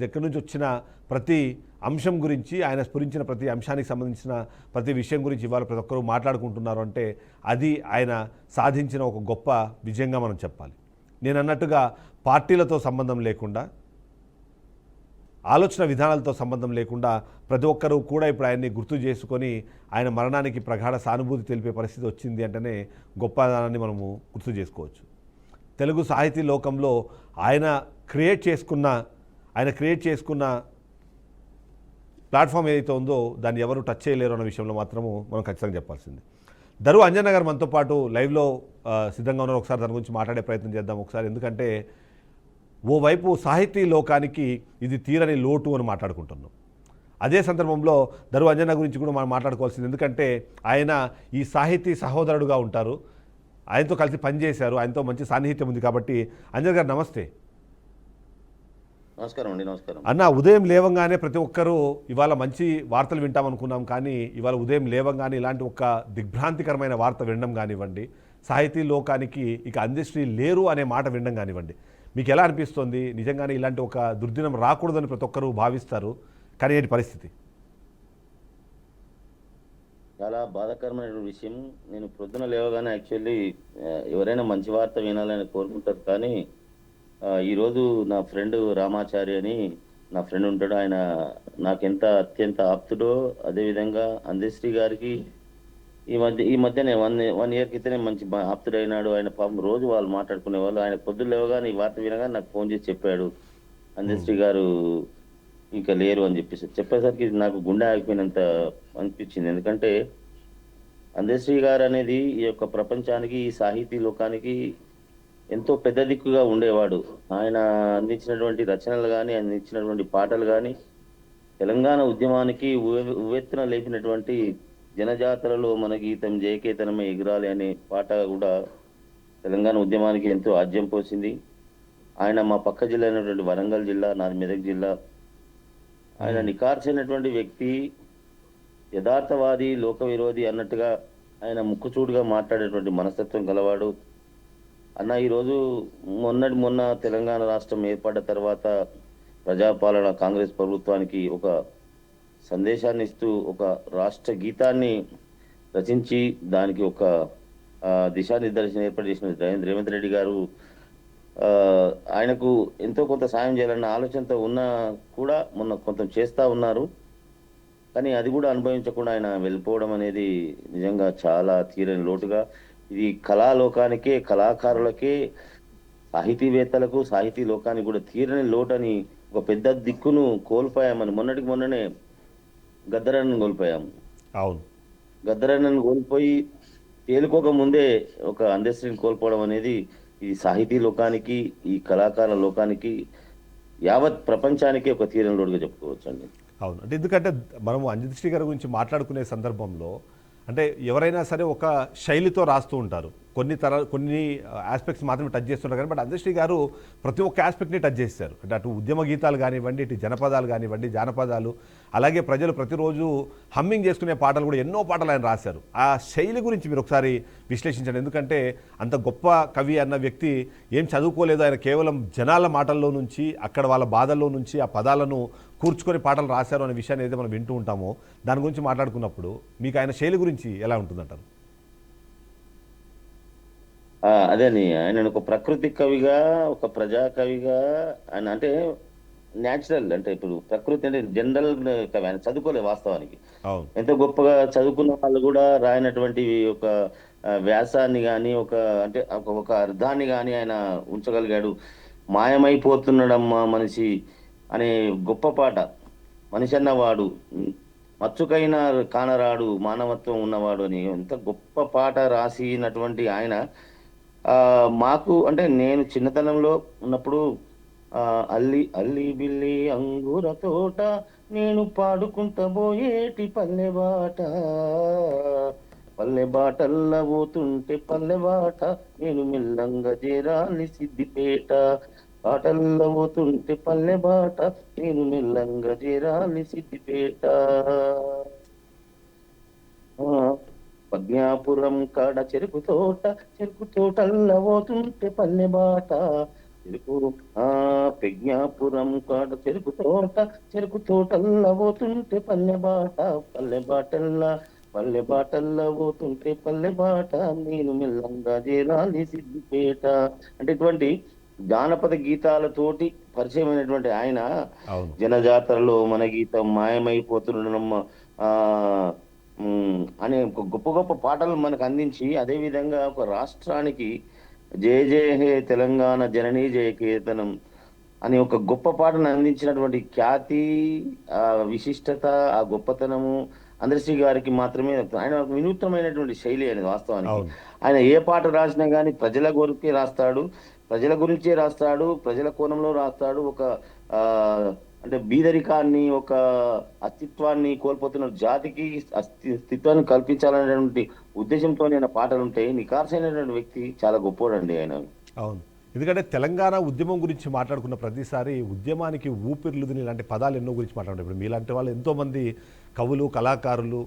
దగ్గర నుంచి వచ్చిన ప్రతి అంశం గురించి, ఆయన స్ఫురించిన ప్రతి అంశానికి సంబంధించిన ప్రతి విషయం గురించి ఇవాళ ప్రతి ఒక్కరూ మాట్లాడుకుంటున్నారు అంటే అది ఆయన సాధించిన ఒక గొప్ప విజయంగా మనం చెప్పాలి. నేను అన్నట్టుగా పార్టీలతో సంబంధం లేకుండా, ఆలోచన విధానాలతో సంబంధం లేకుండా ప్రతి ఒక్కరూ కూడా ఇప్పుడు ఆయన్ని గుర్తు చేసుకొని ఆయన మరణానికి ప్రగాఢ సానుభూతి తెలిపే పరిస్థితి వచ్చింది అంటేనే గొప్పదానాన్ని మనము గుర్తు చేసుకోవచ్చు. తెలుగు సాహితీ లోకంలో ఆయన క్రియేట్ చేసుకున్న ప్లాట్ఫామ్ ఏదైతే ఉందో దాన్ని ఎవరు టచ్ చేయలేరు అన్న విషయంలో మాత్రము మనం ఖచ్చితంగా చెప్పాల్సింది. దరు అంజన్ గారు మనతో పాటు లైవ్లో సిద్ధంగా ఉన్నారు. ఒకసారి దాని గురించి మాట్లాడే ప్రయత్నం చేద్దాం ఒకసారి. ఎందుకంటే ఓవైపు సాహితీ లోకానికి ఇది తీరని లోటు అని మాట్లాడుకుంటున్నాం. అదే సందర్భంలో దరు అంజన్ గురించి కూడా మనం మాట్లాడుకోవాల్సింది. ఎందుకంటే ఆయన ఈ సాహితీ సహోదరుడుగా ఉంటారు, ఆయనతో కలిసి పనిచేశారు, ఆయనతో మంచి సాన్నిహిత్యం ఉంది. కాబట్టి అంజన్ గారు నమస్తే. నమస్కారం అండి. నమస్కారం అన్న. ఉదయం లేవంగానే ప్రతి ఒక్కరూ ఇవాళ మంచి వార్తలు వింటామనుకున్నాం, కానీ ఇవాళ ఉదయం లేవంగానే ఇలాంటి ఒక దిగ్భ్రాంతికరమైన వార్త వినడం కానివ్వండి, సాహితీ లోకానికి ఇక అందశ్రీ లేరు అనే మాట వినడం కానివ్వండి, మీకు ఎలా అనిపిస్తుంది? నిజంగానే ఇలాంటి ఒక దుర్దినం రాకూడదని ప్రతి ఒక్కరూ భావిస్తారు, కానీ ఏంటి పరిస్థితి? చాలా బాధాకరమైన విషయం. నేను ప్రొద్దున లేవగానే యాక్చువల్లీ ఎవరైనా మంచి వార్త వినాలని కోరుకుంటారు, కానీ ఈరోజు నా ఫ్రెండ్ రామాచారి అని నా ఫ్రెండ్ ఉంటాడు. ఆయన నాకెంత అత్యంత ఆప్తుడో, అదేవిధంగా అందశ్రీ గారికి ఈ మధ్యనే వన్ ఇయర్ క్రితమే మంచి ఆప్తుడైనాడు. ఆయన పాపం రోజు వాళ్ళు మాట్లాడుకునే వాళ్ళు. ఆయన పొద్దున్న లేవగానే ఈ వార్త వినగా నాకు ఫోన్ చేసి చెప్పాడు, అందశ్రీ గారు ఇంకా లేరు అని చెప్పేసరికి నాకు గుండె ఆగిపోయినంత అనిపించింది. ఎందుకంటే అందశ్రీ గారు అనేది ఈ యొక్క ప్రపంచానికి, ఈ సాహితీ లోకానికి ఎంతో పెద్ద దిక్కుగా ఉండేవాడు. ఆయన అందించినటువంటి రచనలు కానీ, అందించినటువంటి పాటలు కానీ తెలంగాణ ఉద్యమానికి ఉవ్వెత్తున లేపినటువంటి జనజాతరలో మన గీతం జయకేతనమే ఎగురాలి అనే పాట కూడా తెలంగాణ ఉద్యమానికి ఎంతో ఆజ్యం పోసింది. ఆయన మా పక్క జిల్లా అయినటువంటి వరంగల్ జిల్లా, నాది మెదక్ జిల్లా. ఆయన నిఖార్చైనటువంటి వ్యక్తి, యథార్థవాది, లోక విరోధి అన్నట్టుగా ఆయన ముక్కుచూడుగా మాట్లాడేటువంటి మనస్తత్వం గలవాడు. అన్న, ఈరోజు మొన్న తెలంగాణ రాష్ట్రం ఏర్పడ్డ తర్వాత ప్రజాపాలన కాంగ్రెస్ ప్రభుత్వానికి ఒక సందేశాన్ని ఇస్తూ ఒక రాష్ట్ర గీతాన్ని రచించి దానికి ఒక దిశానిర్దేశం ఏర్పాటు చేసిన రేవంత్ రెడ్డి గారు ఆయనకు ఎంతో కొంత సాయం చేయాలన్న ఆలోచనతో ఉన్నా కూడా మొన్న కొంత చేస్తూ ఉన్నారు. కానీ అది కూడా అనుభవించకుండా ఆయన వెళ్ళిపోవడం అనేది నిజంగా చాలా తీరని లోటుగా, ఇది కళాలోకానికే, కళాకారులకే, సాహితీవేత్తలకు సాహితీ లోకానికి కూడా తీరని లోటని ఒక పెద్ద దిక్కును కోల్పోయామని మొన్నటికి మొన్ననే గద్దరన్నను కోల్పోయాము. అవును. గద్దరన్నను కోల్పోయి తేలుకోక ముందే ఒక అందశ్రీని కోల్పోవడం అనేది ఈ సాహితీ లోకానికి, ఈ కళాకారుల లోకానికి, యావత్ ప్రపంచానికి ఒక తీరని లోటుగా చెప్పుకోవచ్చు అండి. అవును. అంటే ఎందుకంటే మనము అంజద్ గారి గురించి మాట్లాడుకునే సందర్భంలో అంటే ఎవరైనా సరే ఒక శైలితో రాస్తూ ఉంటారు. కొన్ని ఆస్పెక్ట్స్ మాత్రమే టచ్ చేస్తుంటారు కానీ బట్ అంజద్ గారు ప్రతి ఒక్క ఆస్పెక్ట్ని టచ్ చేశారు. అంటే అటు ఉద్యమ గీతాలు కానివ్వండి, ఇటు జనపదాలు కానివ్వండి, జానపదాలు, అలాగే ప్రజలు ప్రతిరోజు హమ్మింగ్ చేసుకునే పాటలు కూడా ఎన్నో పాటలు ఆయన రాశారు. ఆ శైలి గురించి మీరు ఒకసారి విశ్లేషించండి. ఎందుకంటే అంత గొప్ప కవి అన్న వ్యక్తి ఏం చదువుకోలేదు. ఆయన కేవలం జనాల మాటల్లో నుంచి, అక్కడ వాళ్ళ బాధల్లో నుంచి ఆ పదాలను కూర్చుకొని పాటలు రాశారు అనే విషయాన్ని ఏదైతే మనం వింటూ ఉంటామో దాని గురించి మాట్లాడుకున్నప్పుడు మీకు ఆయన శైలి గురించి ఎలా ఉంటుందంటారు? అదేని ఆయన ఒక ప్రకృతి కవిగా, ఒక ప్రజా కవిగా, ఆయన అంటే న్యాచురల్, అంటే ఇప్పుడు ప్రకృతి అంటే జనరల్ కవి. ఆయన చదువుకోలేదు వాస్తవానికి. అవును. ఎంతో గొప్పగా చదువుకున్న వాళ్ళు కూడా రాయనటువంటి ఒక వ్యాసాన్ని కానీ, ఒక అంటే ఒక అర్థాన్ని కానీ ఆయన ఉంచగలిగాడు. మాయమైపోతున్నాడమ్మా మనిషి అనే గొప్ప పాట. మనిషి అన్నవాడు మచ్చుకైనా కానరాడు, మానవత్వం ఉన్నవాడు అని ఎంత గొప్ప పాట రాసినటువంటి ఆయన మాకు అంటే నేను చిన్నతనంలో ఉన్నప్పుడు అల్లి అల్లి బిల్లి అంగుర తోట, నేను పాడుకుంటా పోయేటి పల్లె బాట, పల్లె బాటల్లా పోతుంటే పల్లె బాట, నేను మిల్లంగా చేరాలి సిద్దిపేట, బాటల్లో పోతుంటే పల్లె బాట, నేను మిల్లంగా చేరాలి సిద్దిపేట. పద్మాపురం కాడ చెరుకు తోట, చెరుకు తోటల్లా పోతుంటే పల్లె బాట, చెరుకు ప్రజ్ఞాపురం కాడ చెరుకు తోట, చెరుకు తోటల్లా పోతుంటే పల్లె బాట, పల్లె బాటల్లా పోతుంటే పల్లె బాట, నేను మిల్లంగా చేరాలి సిద్దిపేట. అంటే ఇటువంటి జానపద గీతాలతోటి పరిచయమైనటువంటి ఆయన జనజాతరలో మన గీతం, మాయమైపోతుండడం అనే ఒక గొప్ప గొప్ప పాటలు మనకు అందించి, అదే విధంగా ఒక రాష్ట్రానికి జయ జయ హే తెలంగాణ జననీ జయ కీర్తనం అని ఒక గొప్ప పాటను అందించినటువంటి ఖ్యాతి, ఆ విశిష్టత, ఆ గొప్పతనము అందశ్రీ గారికి మాత్రమే. ఆయన వినూత్నమైనటువంటి శైలి అనేది వాస్తవానికి. ఆయన ఏ పాట రాసినా కానీ ప్రజల కొరకే రాస్తాడు, ప్రజల గురించే రాస్తాడు, ప్రజల కోణంలో రాస్తాడు. ఒక ఆ అంటే బీదరికాన్ని, ఒక అస్తిత్వాన్ని కోల్పోతున్న జాతికి అస్తిత్వాన్ని కల్పించాలనేటువంటి ఉద్దేశంతో ఆయన పాటలు ఉంటాయి. నికార్సైనటువంటి వ్యక్తి, చాలా గొప్పోడండి ఆయన. అవును. ఎందుకంటే తెలంగాణ ఉద్యమం గురించి మాట్లాడుకున్న ప్రతిసారి ఉద్యమానికి ఊపిరిలుదిని ఇలాంటి పదాలు ఎన్నో గురించి మాట్లాడుతారు. ఇప్పుడు మీలాంటి వాళ్ళు ఎంతోమంది కవులు, కళాకారులు,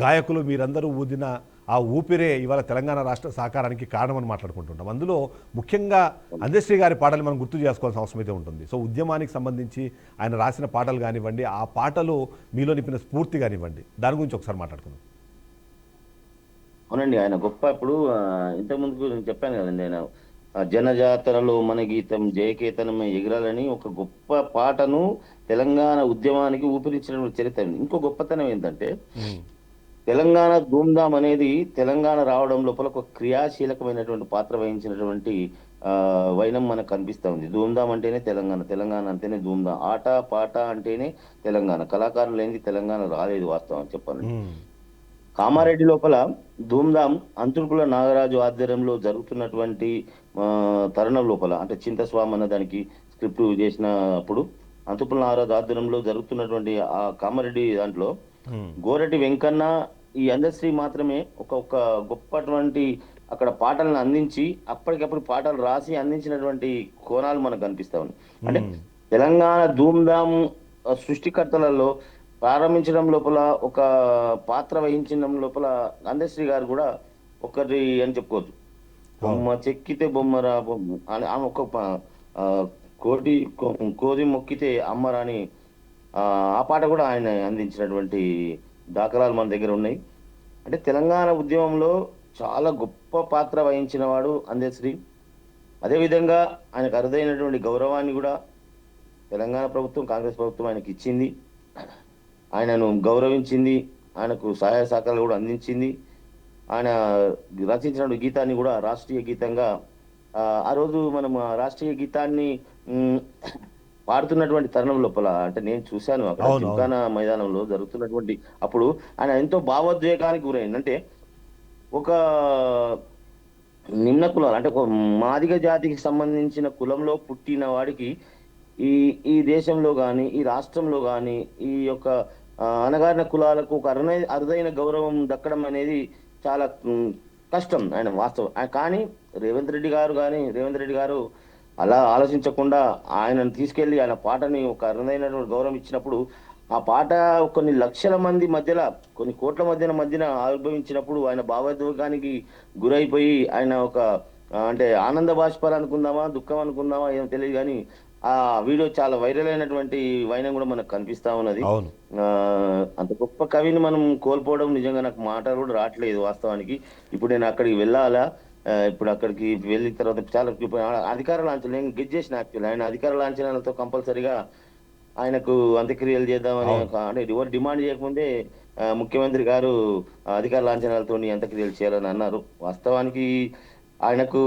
గాయకులు మీరందరూ ఊదిన ఆ ఊపిరే ఇవాళ తెలంగాణ రాష్ట్ర సాకారానికి కారణమని మాట్లాడుకుంటుంటాం. అందులో ముఖ్యంగా అందశ్రీ గారి పాటలు మనం గుర్తు చేసుకోవాల్సిన అవసరం అయితే ఉంటుంది. సో ఉద్యమానికి సంబంధించి ఆయన రాసిన పాటలు కానివ్వండి, ఆ పాటలు మీలో నింపిన స్ఫూర్తి కానివ్వండి, దాని గురించి ఒకసారి మాట్లాడుకుందాం. అవునండి, ఆయన గొప్ప. ఇప్పుడు ఇంతకుముందు నేను చెప్పాను కదండి, ఆయన జనజాతరలో మన గీతం జయకేతనమే ఎగిరాలని ఒక గొప్ప పాటను తెలంగాణ ఉద్యమానికి ఊపిరిచ్చినటువంటి చరిత్ర. ఇంకో గొప్పతనం ఏంటంటే తెలంగాణ ధూమ్ధామ్ అనేది తెలంగాణ రావడం లోపల ఒక క్రియాశీలకమైనటువంటి పాత్ర వహించినటువంటి వైనం మనకు కనిపిస్తా ఉంది. ధూమ్ధామ్ అంటేనే తెలంగాణ, తెలంగాణ అంటేనే ధూమ్ధామ్, ఆట పాట అంటేనే తెలంగాణ. కళాకారులు లేనిది తెలంగాణ రాలేదు వాస్తవం చెప్పాలంటే. కామారెడ్డి లోపల ధూమ్ధామ్ అంతర్కుల నాగరాజు ఆధ్వర్యంలో జరుగుతున్నటువంటి తరుణం లోపల, అంటే చింతస్వామి అన్న దానికి స్క్రిప్ట్ చేసినప్పుడు అంతర్కుల నాగరాజు ఆధ్వర్యంలో జరుగుతున్నటువంటి ఆ కామారెడ్డి దాంట్లో గోరటి వెంకన్న, ఈ అందశ్రీ మాత్రమే ఒక గొప్పటువంటి అక్కడ పాటలను అందించి అప్పటికప్పుడు పాటలు రాసి అందించినటువంటి కోణాలు మనకు కనిపిస్తా ఉన్నాయి. అంటే తెలంగాణ ధూమ్ధామ్ సృష్టికర్తలలో ప్రారంభించడం లోపల, ఒక పాత్ర వహించడం లోపల అందశ్రీ గారు కూడా ఒకటి అని చెప్పుకోవచ్చు. బొమ్మ చెక్కితే బొమ్మరా బొమ్మ అని ఆమె ఒక కోది మొక్కితే అమ్మరా అని ఆ పాట కూడా ఆయన అందించినటువంటి దాఖలాలు మన దగ్గర ఉన్నాయి. అంటే తెలంగాణ ఉద్యమంలో చాలా గొప్ప పాత్ర వహించిన వాడు అందశ్రీ. అదేవిధంగా ఆయనకు అరుదైనటువంటి గౌరవాన్ని కూడా తెలంగాణ ప్రభుత్వం, కాంగ్రెస్ ప్రభుత్వం ఆయనకి ఇచ్చింది, ఆయనను గౌరవించింది, ఆయనకు సహాయ సహకారాలు కూడా అందించింది. ఆయన రచించిన గీతాన్ని కూడా రాష్ట్రీయ గీతంగా ఆ రోజు మనం ఆ రాష్ట్రీయ గీతాన్ని మ్, పాడుతున్నటువంటి తరుణం లోపల అంటే నేను చూశాను అక్కడ అవును, అవును. జింకానా మైదానంలో జరుగుతున్నటువంటి అప్పుడు ఆయన ఎంతో భావోద్వేగానికి గురైంది. అంటే ఒక నిమ్న కులాలు అంటే ఒక మాదిగ జాతికి సంబంధించిన కులంలో పుట్టిన వాడికి ఈ ఈ దేశంలో గాని, ఈ రాష్ట్రంలో గాని, ఈ యొక్క అణగారిన కులాలకు ఒక అరుదైన గౌరవం దక్కడం అనేది చాలా కష్టం ఆయన వాస్తవం. కానీ రేవంత్ రెడ్డి గారు అలా ఆలోచించకుండా ఆయనను తీసుకెళ్లి ఆయన పాటని ఒక అరుదైనటువంటి గౌరవం ఇచ్చినప్పుడు, ఆ పాట కొన్ని లక్షల మంది మధ్యల, కొన్ని కోట్ల మధ్యన ఆవిర్భవించినప్పుడు ఆయన భావోద్వేగానికి గురైపోయి ఆయన ఒక అంటే ఆనంద బాష్పాలు అనుకుందామా, దుఃఖం అనుకుందామా ఏం తెలియదు కానీ ఆ వీడియో చాలా వైరల్ అయినటువంటి వైనం కూడా మనకు కనిపిస్తా ఉన్నది. అవును. ఆ అంత గొప్ప కవిని మనం కోల్పోవడం నిజంగా నాకు మాటలు కూడా రావట్లేదు వాస్తవానికి. ఇప్పుడు నేను అక్కడికి వెళ్ళాలా, ఇప్పుడు అక్కడికి వెళ్ళిన తర్వాత చాలా అధికార లాంఛనాలు నేను గెట్ చేసిన యాక్చువల్ ఆయన అధికార లాంఛనాలతో కంపల్సరిగా ఆయనకు అంత్యక్రియలు చేద్దామని అంటే ఎవరు డిమాండ్ చేయకముందే ముఖ్యమంత్రి గారు అధికార లాంఛనాలతో అంత్యక్రియలు చేయాలని అన్నారు. వాస్తవానికి ఆయనకు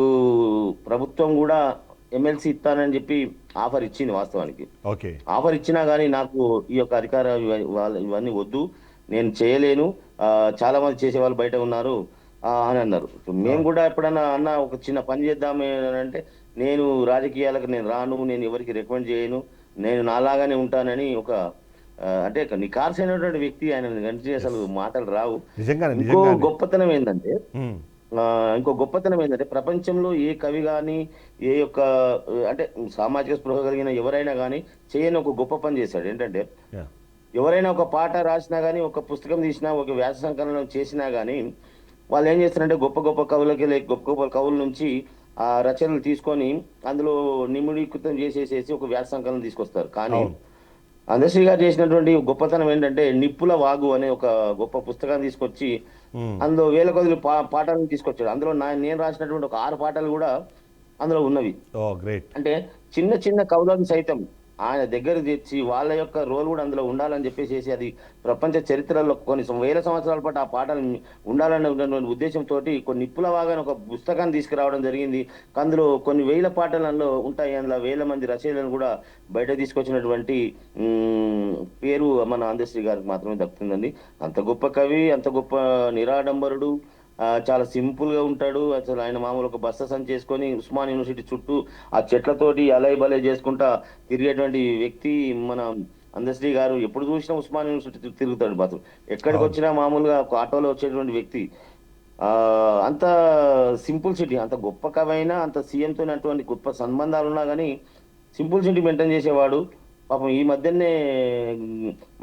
ప్రభుత్వం కూడా ఎమ్మెల్సీ ఇస్తానని చెప్పి ఆఫర్ ఇచ్చింది వాస్తవానికి. ఓకే. ఆఫర్ ఇచ్చినా కానీ నాకు ఈ యొక్క అధికార ఇవన్నీ వద్దు, నేను చేయలేను, చాలా మంది చేసే వాళ్ళు బయట ఉన్నారు అని అన్నారు. మేము కూడా ఎప్పుడన్నా అన్న ఒక చిన్న పని చేద్దామే అంటే నేను రాజకీయాలకు నేను రాను, నేను ఎవరికి రికమెండ్ చేయను, నేను నాలాగానే ఉంటానని ఒక అంటే నిఖార్సైనటువంటి వ్యక్తి ఆయన గంటి అసలు మాటలు రావు. ఇంకో గొప్పతనం ఏంటంటే ప్రపంచంలో ఏ కవి కానీ ఏ యొక్క అంటే సామాజిక స్పృహ కలిగిన ఎవరైనా కానీ చేయని ఒక గొప్ప పని చేశాడు. ఏంటంటే ఎవరైనా ఒక పాట రాసినా కానీ, ఒక పుస్తకం తీసినా, ఒక వ్యాస సంకలనం చేసినా కానీ వాళ్ళు ఏం చేస్తారంటే గొప్ప గొప్ప కవుల నుంచి ఆ రచనలు తీసుకొని అందులో నిముడీకృతం చేసేసేసి ఒక వ్యాస సంకలనం తీసుకొస్తారు. కానీ అందశ్రీ గారు చేసినటువంటి గొప్పతనం ఏంటంటే నిప్పుల వాగు అనే ఒక గొప్ప పుస్తకాన్ని తీసుకొచ్చి అందులో వేల కొద్ది పాటలను తీసుకొచ్చాడు. అందులో నేను రాసినటువంటి ఒక 6 పాటలు కూడా అందులో ఉన్నవి. అంటే చిన్న చిన్న కవులను సైతం ఆయన దగ్గర తెచ్చి వాళ్ళ యొక్క రోల్ కూడా అందులో ఉండాలని చెప్పేసి అది ప్రపంచ చరిత్రలో కొన్ని వేల సంవత్సరాల పాటు ఆ పాటలు ఉండాలనే ఉద్దేశంతో కొన్ని నిప్పుల వాగానే ఒక పుస్తకాన్ని తీసుకురావడం జరిగింది. అందులో కొన్ని వేల పాటలు అందులో ఉంటాయి. అందులో వేల మంది రచయితలను కూడా బయట తీసుకొచ్చినటువంటి పేరు మన అందశ్రీ గారికి మాత్రమే దక్కుతుందండి. అంత గొప్ప కవి, అంత గొప్ప నిరాడంబరుడు, చాలా సింపుల్ గా ఉంటాడు. అసలు ఆయన మామూలు ఒక బస్తా సంచి చేసుకొని ఉస్మాన్ యూనివర్సిటీ చుట్టూ ఆ చెట్లతోటి అలై బలై చేసుకుంటా తిరిగేటువంటి వ్యక్తి మన అందశ్రీ గారు. ఎప్పుడు చూసినా ఉస్మాన్ యూనివర్సిటీ తిరుగుతాడు బస్సు, ఎక్కడికి వచ్చినా మామూలుగా ఒక ఆటోలో వచ్చేటువంటి వ్యక్తి. అంత సింపుల్ సిటీ, అంత గొప్ప కవైనా, అంత సీఎంతో అటువంటి గొప్ప సంబంధాలు ఉన్నా కానీ సింపుల్ సిటీ మెయింటైన్ చేసేవాడు. పాపం ఈ మధ్యనే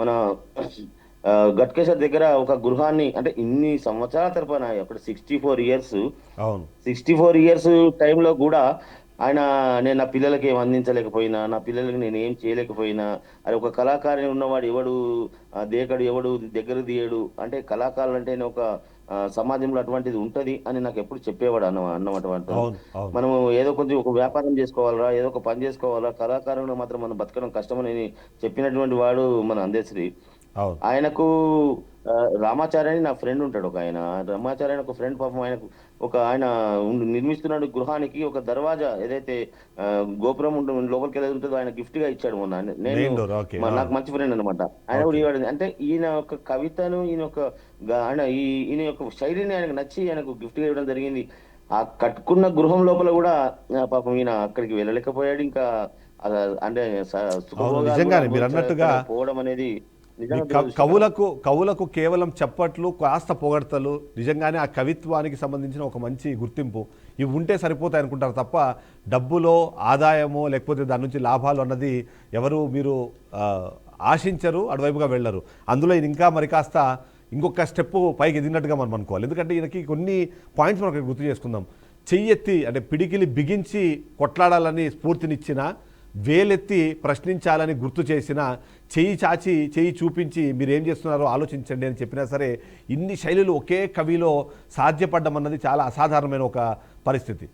మన గట్కేశ్వర్ దగ్గర ఒక గృహాన్ని అంటే ఇన్ని సంవత్సరాల తరపున అక్కడ 64 ఇయర్స్ టైంలో కూడా ఆయన నేను నా పిల్లలకి ఏం అందించలేకపోయినా, నా పిల్లలకి నేను ఏం చేయలేకపోయినా, అది ఒక కళాకారుని ఉన్నవాడు ఎవడు దేకడు, ఎవడు దగ్గర తీయడు, అంటే కళాకారులు అంటే ఒక సమాజంలో అటువంటిది ఉంటది అని నాకు ఎప్పుడు చెప్పేవాడు అన్నమాట. మనము ఏదో కొంచెం ఒక వ్యాపారం చేసుకోవాలరా, ఏదో ఒక పని చేసుకోవాలా, కళాకారులు మాత్రం మనం బతకడం కష్టమని చెప్పినటువంటి వాడు మన అందశ్రీ. ఆయనకు రామాచార్య అని నా ఫ్రెండ్ ఉంటాడు ఒక ఆయన. రామాచార్య ఒక ఫ్రెండ్ పాపం ఆయనకు ఆయన నిర్మిస్తున్నాడు గృహానికి ఒక దర్వాజా ఏదైతే గోపురం ఉంటుంది లోపలికి వెళ్ళేది ఉంటుందో ఆయన గిఫ్ట్ గా ఇచ్చాడు మొన్న. నేను నాకు మంచి ఫ్రెండ్ అనమాట. ఆయన కూడా ఇవ్వడం అంటే ఈయన యొక్క కవితను ఈయన యొక్క శైలిని ఆయనకు నచ్చి ఆయనకు గిఫ్ట్ గా ఇవ్వడం జరిగింది. ఆ కట్టుకున్న గృహం లోపల కూడా పాపం ఈయన అక్కడికి వెళ్ళలేకపోయాడు. ఇంకా అంటే పోవడం అనేది కవులకు కేవలం చప్పట్లు, కాస్త పొగడ్తలు, నిజంగానే ఆ కవిత్వానికి సంబంధించిన ఒక మంచి గుర్తింపు ఇవి ఉంటే సరిపోతాయి అనుకుంటారు తప్ప డబ్బులో ఆదాయమో లేకపోతే దాని నుంచి లాభాలు అన్నది ఎవరు మీరు ఆశించరు, అటువైపుగా వెళ్ళరు. అందులో ఇది ఇంకా మరి కాస్త ఇంకొక స్టెప్ పైకి ఎదిగినట్టుగా మనం అనుకోవాలి. ఎందుకంటే ఈయనకి కొన్ని పాయింట్స్ మనకు గుర్తు చేసుకుందాం. చెయ్యెత్తి అంటే పిడికిలి బిగించి కొట్లాడాలని స్ఫూర్తినిచ్చిన, వేలెత్తి ప్రశ్నించాలని గుర్తు చేసిన, చెయ్యి చాచి చెయ్యి చూపించి మీరేం చేస్తున్నారో ఆలోచించండి అని చెప్పినా సరే ఇన్ని శైలులు ఒకే కవిలో సాధ్యపడడం అన్నది చాలా అసాధారణమైన ఒక పరిస్థితి.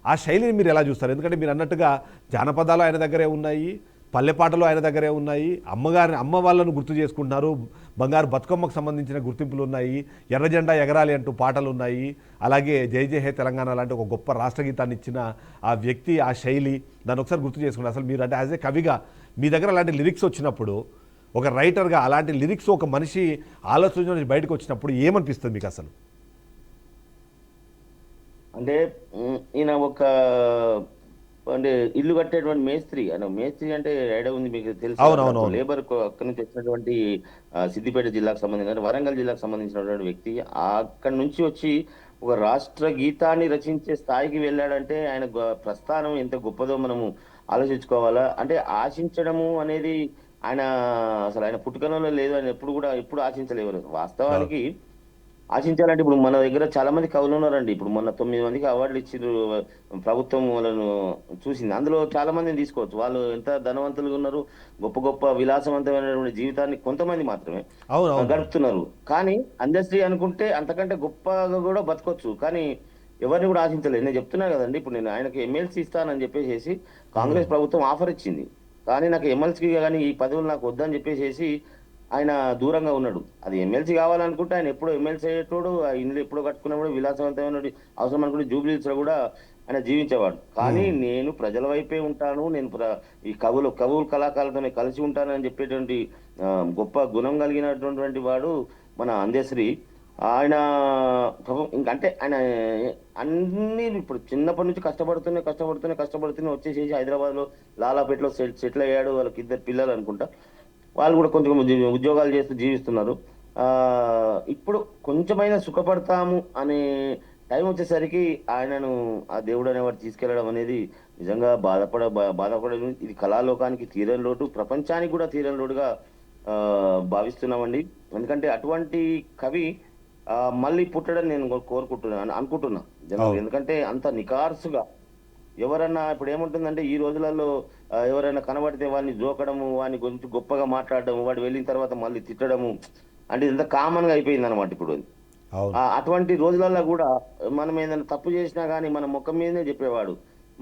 ఆ శైలిని మీరు ఎలా చూస్తారు? ఎందుకంటే మీరు అన్నట్టుగా జానపదాలు ఆయన దగ్గరే ఉన్నాయి, పల్లె పాటలు ఆయన దగ్గరే ఉన్నాయి. అమ్మ వాళ్ళను గుర్తు చేసుకుంటున్నారు. బంగారు బతుకమ్మకు సంబంధించిన గుర్తింపులు ఉన్నాయి. ఎర్ర జెండా ఎగరాలి అంటూ పాటలు ఉన్నాయి. అలాగే జై జై హే తెలంగాణ లాంటి ఒక గొప్ప రాష్ట్ర గీతాన్ని ఇచ్చిన ఆ వ్యక్తి, ఆ శైలి, దాన్ని ఒకసారి గుర్తు చేసుకుంటారు. అసలు మీరు అంటే యాజ్ ఏ కవిగా మీ దగ్గర అలాంటి లిరిక్స్ వచ్చినప్పుడు, ఒక రైటర్గా అలాంటి లిరిక్స్ ఒక మనిషి ఆలోచన నుంచి బయటకు వచ్చినప్పుడు ఏమనిపిస్తుంది మీకు అసలు? అంటే ఈయన ఒక అంటే ఇల్లు కట్టేటువంటి మేస్త్రి. ఆయన మేస్త్రి అంటే ఐడియా ఉంది మీకు తెలుసు. అవునవును. లేబర్ అక్కడి నుంచి వచ్చినటువంటి సిద్దిపేట జిల్లాకు సంబంధించిన, వరంగల్ జిల్లాకు సంబంధించినటువంటి వ్యక్తి. అక్కడి నుంచి వచ్చి ఒక రాష్ట్ర గీతాన్ని రచించే స్థాయికి వెళ్ళాడంటే ఆయన ప్రస్థానం ఎంత గొప్పదో మనము ఆలోచించుకోవాలా. అంటే ఆశించడము అనేది ఆయన అసలు ఆయన పుట్టుకలో లేదు. ఆయన ఎప్పుడు ఆశించలేరు వాస్తవానికి. ఆశించాలంటే ఇప్పుడు మన దగ్గర చాలా మంది కవులు ఉన్నారండి. ఇప్పుడు మొన్న 9 మందికి అవార్డులు ఇచ్చిండ్రు, ప్రభుత్వం వాళ్ళను చూసింది. అందులో చాలా మందిని తీసుకోవచ్చు. వాళ్ళు ఎంత ధనవంతులుగా ఉన్నారు, గొప్ప గొప్ప విలాసవంతమైనటువంటి జీవితాన్ని కొంతమంది మాత్రమే అవునవును. గడుపుతున్నారు. కానీ అందశ్రీ అనుకుంటే అంతకంటే గొప్పగా కూడా బతకొచ్చు. కానీ ఎవరిని కూడా ఆశించలేదు. నేను చెప్తున్నా కదండి, ఇప్పుడు నేను ఆయనకి ఎమ్మెల్సీ ఇస్తానని చెప్పేసి కాంగ్రెస్ ప్రభుత్వం ఆఫర్ ఇచ్చింది. కానీ నాకు ఎమ్మెల్సీ కానీ ఈ పదవులు నాకు వద్దని చెప్పేసి ఆయన దూరంగా ఉన్నాడు. అది ఎమ్మెల్సీ కావాలనుకుంటే ఆయన ఎప్పుడో ఎమ్మెల్సీ అయ్యేటోడు, ఆ ఇండ్లు ఎప్పుడో కట్టుకున్నప్పుడు విలాసవంతమైన అవసరం అనుకుంటే జూబ్లీస్ లో కూడా ఆయన జీవించేవాడు. కానీ నేను ప్రజల వైపే ఉంటాను, నేను ఈ కవులు కళాకారులతోనే కలిసి ఉంటాను అని చెప్పేటువంటి గొప్ప గుణం కలిగినటువంటి వాడు మన అందశ్రీ. ఆయన ఇంకంటే ఆయన అన్ని ఇప్పుడు చిన్నప్పటి నుంచి కష్టపడుతూనే వచ్చేసేసి హైదరాబాద్ లో లాలాపేటలో సెటిల్ అయ్యాడు. వాళ్ళకి 2 పిల్లలు అనుకుంటా. వాళ్ళు కూడా కొంచెం ఉద్యోగాలు చేస్తూ జీవిస్తున్నారు. ఇప్పుడు కొంచెమైనా సుఖపడతాము అనే టైం వచ్చేసరికి ఆయనను ఆ దేవుడు అనేవాడు తీసుకెళ్లడం అనేది నిజంగా బాధపడే. ఇది కళాలోకానికి తీరని లోటు, ప్రపంచానికి కూడా తీరని లోటుగా భావిస్తున్నామండి. ఎందుకంటే అటువంటి కవి మళ్ళీ పుట్టడం నేను అనుకుంటున్నా జనాలు. ఎందుకంటే అంత నికార్సుగా ఎవరన్నా ఇప్పుడు ఏముంటుందంటే ఈ రోజులలో ఎవరైనా కనబడితే వాడిని జోకడము, వాని గురించి గొప్పగా మాట్లాడడము, వాడు వెళ్ళిన తర్వాత మళ్ళీ తిట్టడము, అంటే ఇంత కామన్ గా అయిపోయింది అనమాట ఇప్పుడు. అటువంటి రోజులలో కూడా మనం ఏదైనా తప్పు చేసినా గానీ మన ముఖం మీదనే చెప్పేవాడు.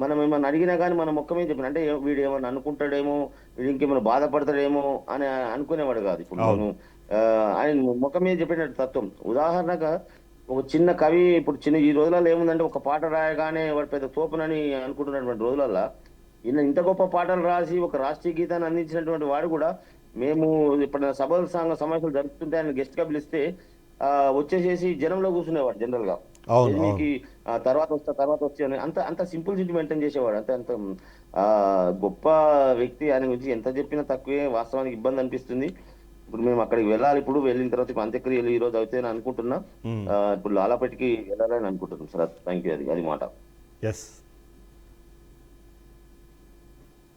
మనం ఏమన్నా అడిగినా కానీ మన ముఖం మీద చెప్పిన, అంటే వీడు ఏమన్నా అనుకుంటాడేమో, వీడు ఇంకేమైనా బాధపడతాడేమో అని అనుకునేవాడు కాదు. ఇప్పుడు మనం ఆయన ముఖం మీద చెప్పినట్టు తత్వం. ఉదాహరణగా ఒక చిన్న కవి ఇప్పుడు ఈ రోజులలో ఏముందంటే ఒక పాట రాయగానే వాడు పెద్ద తోపునని అనుకుంటున్నటువంటి రోజులల్లో ఈయన ఇంత గొప్ప పాటలు రాసి ఒక రాష్ట్రీయ గీతాన్ని అందించినటువంటి వాడు కూడా, మేము ఇప్పుడు సభల సమావేశాలు జరుపుతుంటే ఆయన గెస్ట్ గా పిలిస్తే వచ్చేసేసి జనంలో కూర్చునేవాడు జనరల్ గా. మీకు తర్వాత వస్తే అని అంత సింపుల్ మెయింటైన్ చేసేవాడు. అంత గొప్ప వ్యక్తి. ఆయన గురించి ఎంత చెప్పినా తక్కువే. వాస్తవానికి ఇబ్బంది అనిపిస్తుంది. ఇప్పుడు మేము అక్కడికి వెళ్ళాలి. ఇప్పుడు వెళ్ళిన తర్వాత అంత్యక్రియలు ఈ రోజు అవుతాయని అనుకుంటున్నా. ఇప్పుడు లాలాపేటకి వెళ్ళాలని అనుకుంటున్నాం సార్. Thank you. అది మాట. ఎస్,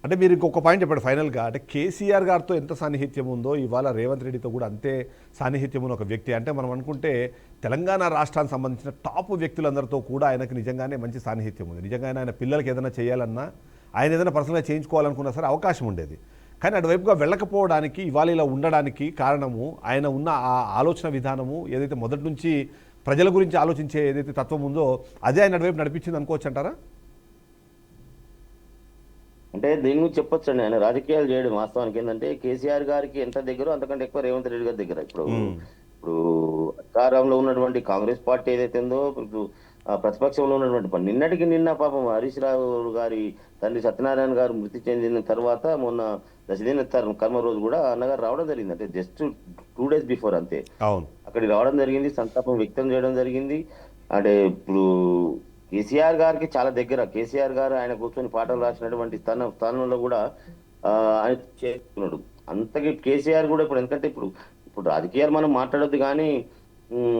అంటే మీరు ఇంకొక పాయింట్ చెప్పాడు ఫైనల్గా. అంటే కేసీఆర్ గారితో ఎంత సాన్నిహిత్యం ఉందో ఇవాళ రేవంత్ రెడ్డితో కూడా అంతే సాన్నిహిత్యం ఉన్న ఒక వ్యక్తి. అంటే మనం అనుకుంటే తెలంగాణ రాష్ట్రానికి సంబంధించిన టాప్ వ్యక్తులందరితో కూడా ఆయనకు నిజంగానే మంచి సాన్నిహిత్యం ఉంది. నిజంగానే ఆయన పిల్లలకి ఏదైనా చేయాలన్నా, ఆయన ఏదైనా పర్సనల్గా చేయించుకోవాలనుకున్నా సరే అవకాశం ఉండేది. కానీ అటువైపుగా వెళ్ళకపోవడానికి, ఇవాళ ఇలా ఉండడానికి కారణము ఆయన ఉన్న ఆ ఆలోచన విధానము, ఏదైతే మొదటి నుంచి ప్రజల గురించి ఆలోచించే ఏదైతే తత్వం ఉందో అదే ఆయన అటువైపు నడిపించింది అనుకోవచ్చు అంటారా? అంటే దీని గురించి చెప్పొచ్చండి. ఆయన రాజకీయాలు చేయడం వాస్తవానికి ఏంటంటే కేసీఆర్ గారికి ఎంత దగ్గర అంతకంటే ఎక్కువ రేవంత్ రెడ్డి గారి దగ్గర. ఇప్పుడు అధికారంలో ఉన్నటువంటి కాంగ్రెస్ పార్టీ ఏదైతే ఉందో, ఇప్పుడు ప్రతిపక్షంలో ఉన్నటువంటి నిన్న పాపం హరీష్ రావు గారి తండ్రి సత్యనారాయణ గారు మృతి చెందిన తర్వాత మొన్న దశదిన కర్మ రోజు కూడా అన్నగారు రావడం జరిగింది. అంటే జస్ట్ 2 days బిఫోర్ అంతే అక్కడికి రావడం జరిగింది, సంతాపం వ్యక్తం చేయడం జరిగింది. అంటే ఇప్పుడు కేసీఆర్ గారికి చాలా దగ్గర. కేసీఆర్ గారు ఆయన కూర్చొని పాటలు రాసినటువంటి స్థానంలో కూడా ఆయన చేస్తున్నాడు. అంతకి కేసీఆర్ కూడా ఇప్పుడు ఎందుకంటే ఇప్పుడు రాజకీయాలు మనం మాట్లాడొద్దు కానీ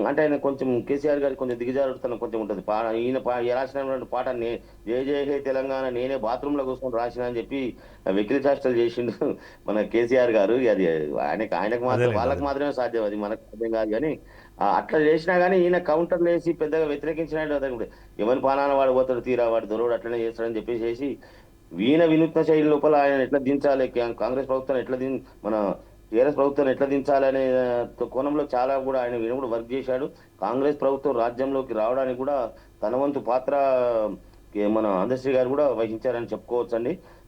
అంటే ఆయన కొంచెం కేసీఆర్ గారికి కొంచెం దిగజారుడుతనం కొంచెం ఉంటుంది. ఈయన రాసినటువంటి పాట జయ జయ హే తెలంగాణ నేనే బాత్రూమ్ లో కూర్చొని రాసిన అని చెప్పి వెకిలి చేష్టలు చేసిండు మన కేసీఆర్ గారు. అది ఆయనకు మాత్రం, వాళ్ళకి మాత్రమే సాధ్యం, అది మనకు సాధ్యం కాదు. కానీ అట్లా చేసినా కానీ ఈయన కౌంటర్లు వేసి పెద్దగా వ్యతిరేకించినట్టు ఎవరి పాలన వాడు పోతాడు, తీరా వాడు దొరవడు అట్లనే చేస్తాడని చెప్పేసి ఈయన వినూత్న శైలి లోపల ఆయన ఎట్లా దించాలి, కాంగ్రెస్ ప్రభుత్వం ఎట్లా మన టీఆర్ఎస్ ప్రభుత్వాన్ని ఎట్లా దించాలనే కోణంలో చాలా కూడా ఆయన కూడా వర్క్ చేశాడు. కాంగ్రెస్ ప్రభుత్వం రాజ్యంలోకి రావడానికి కూడా తన వంతు పాత్ర మన అందశ్రీ గారు కూడా వహించారని చెప్పుకోవచ్చండి.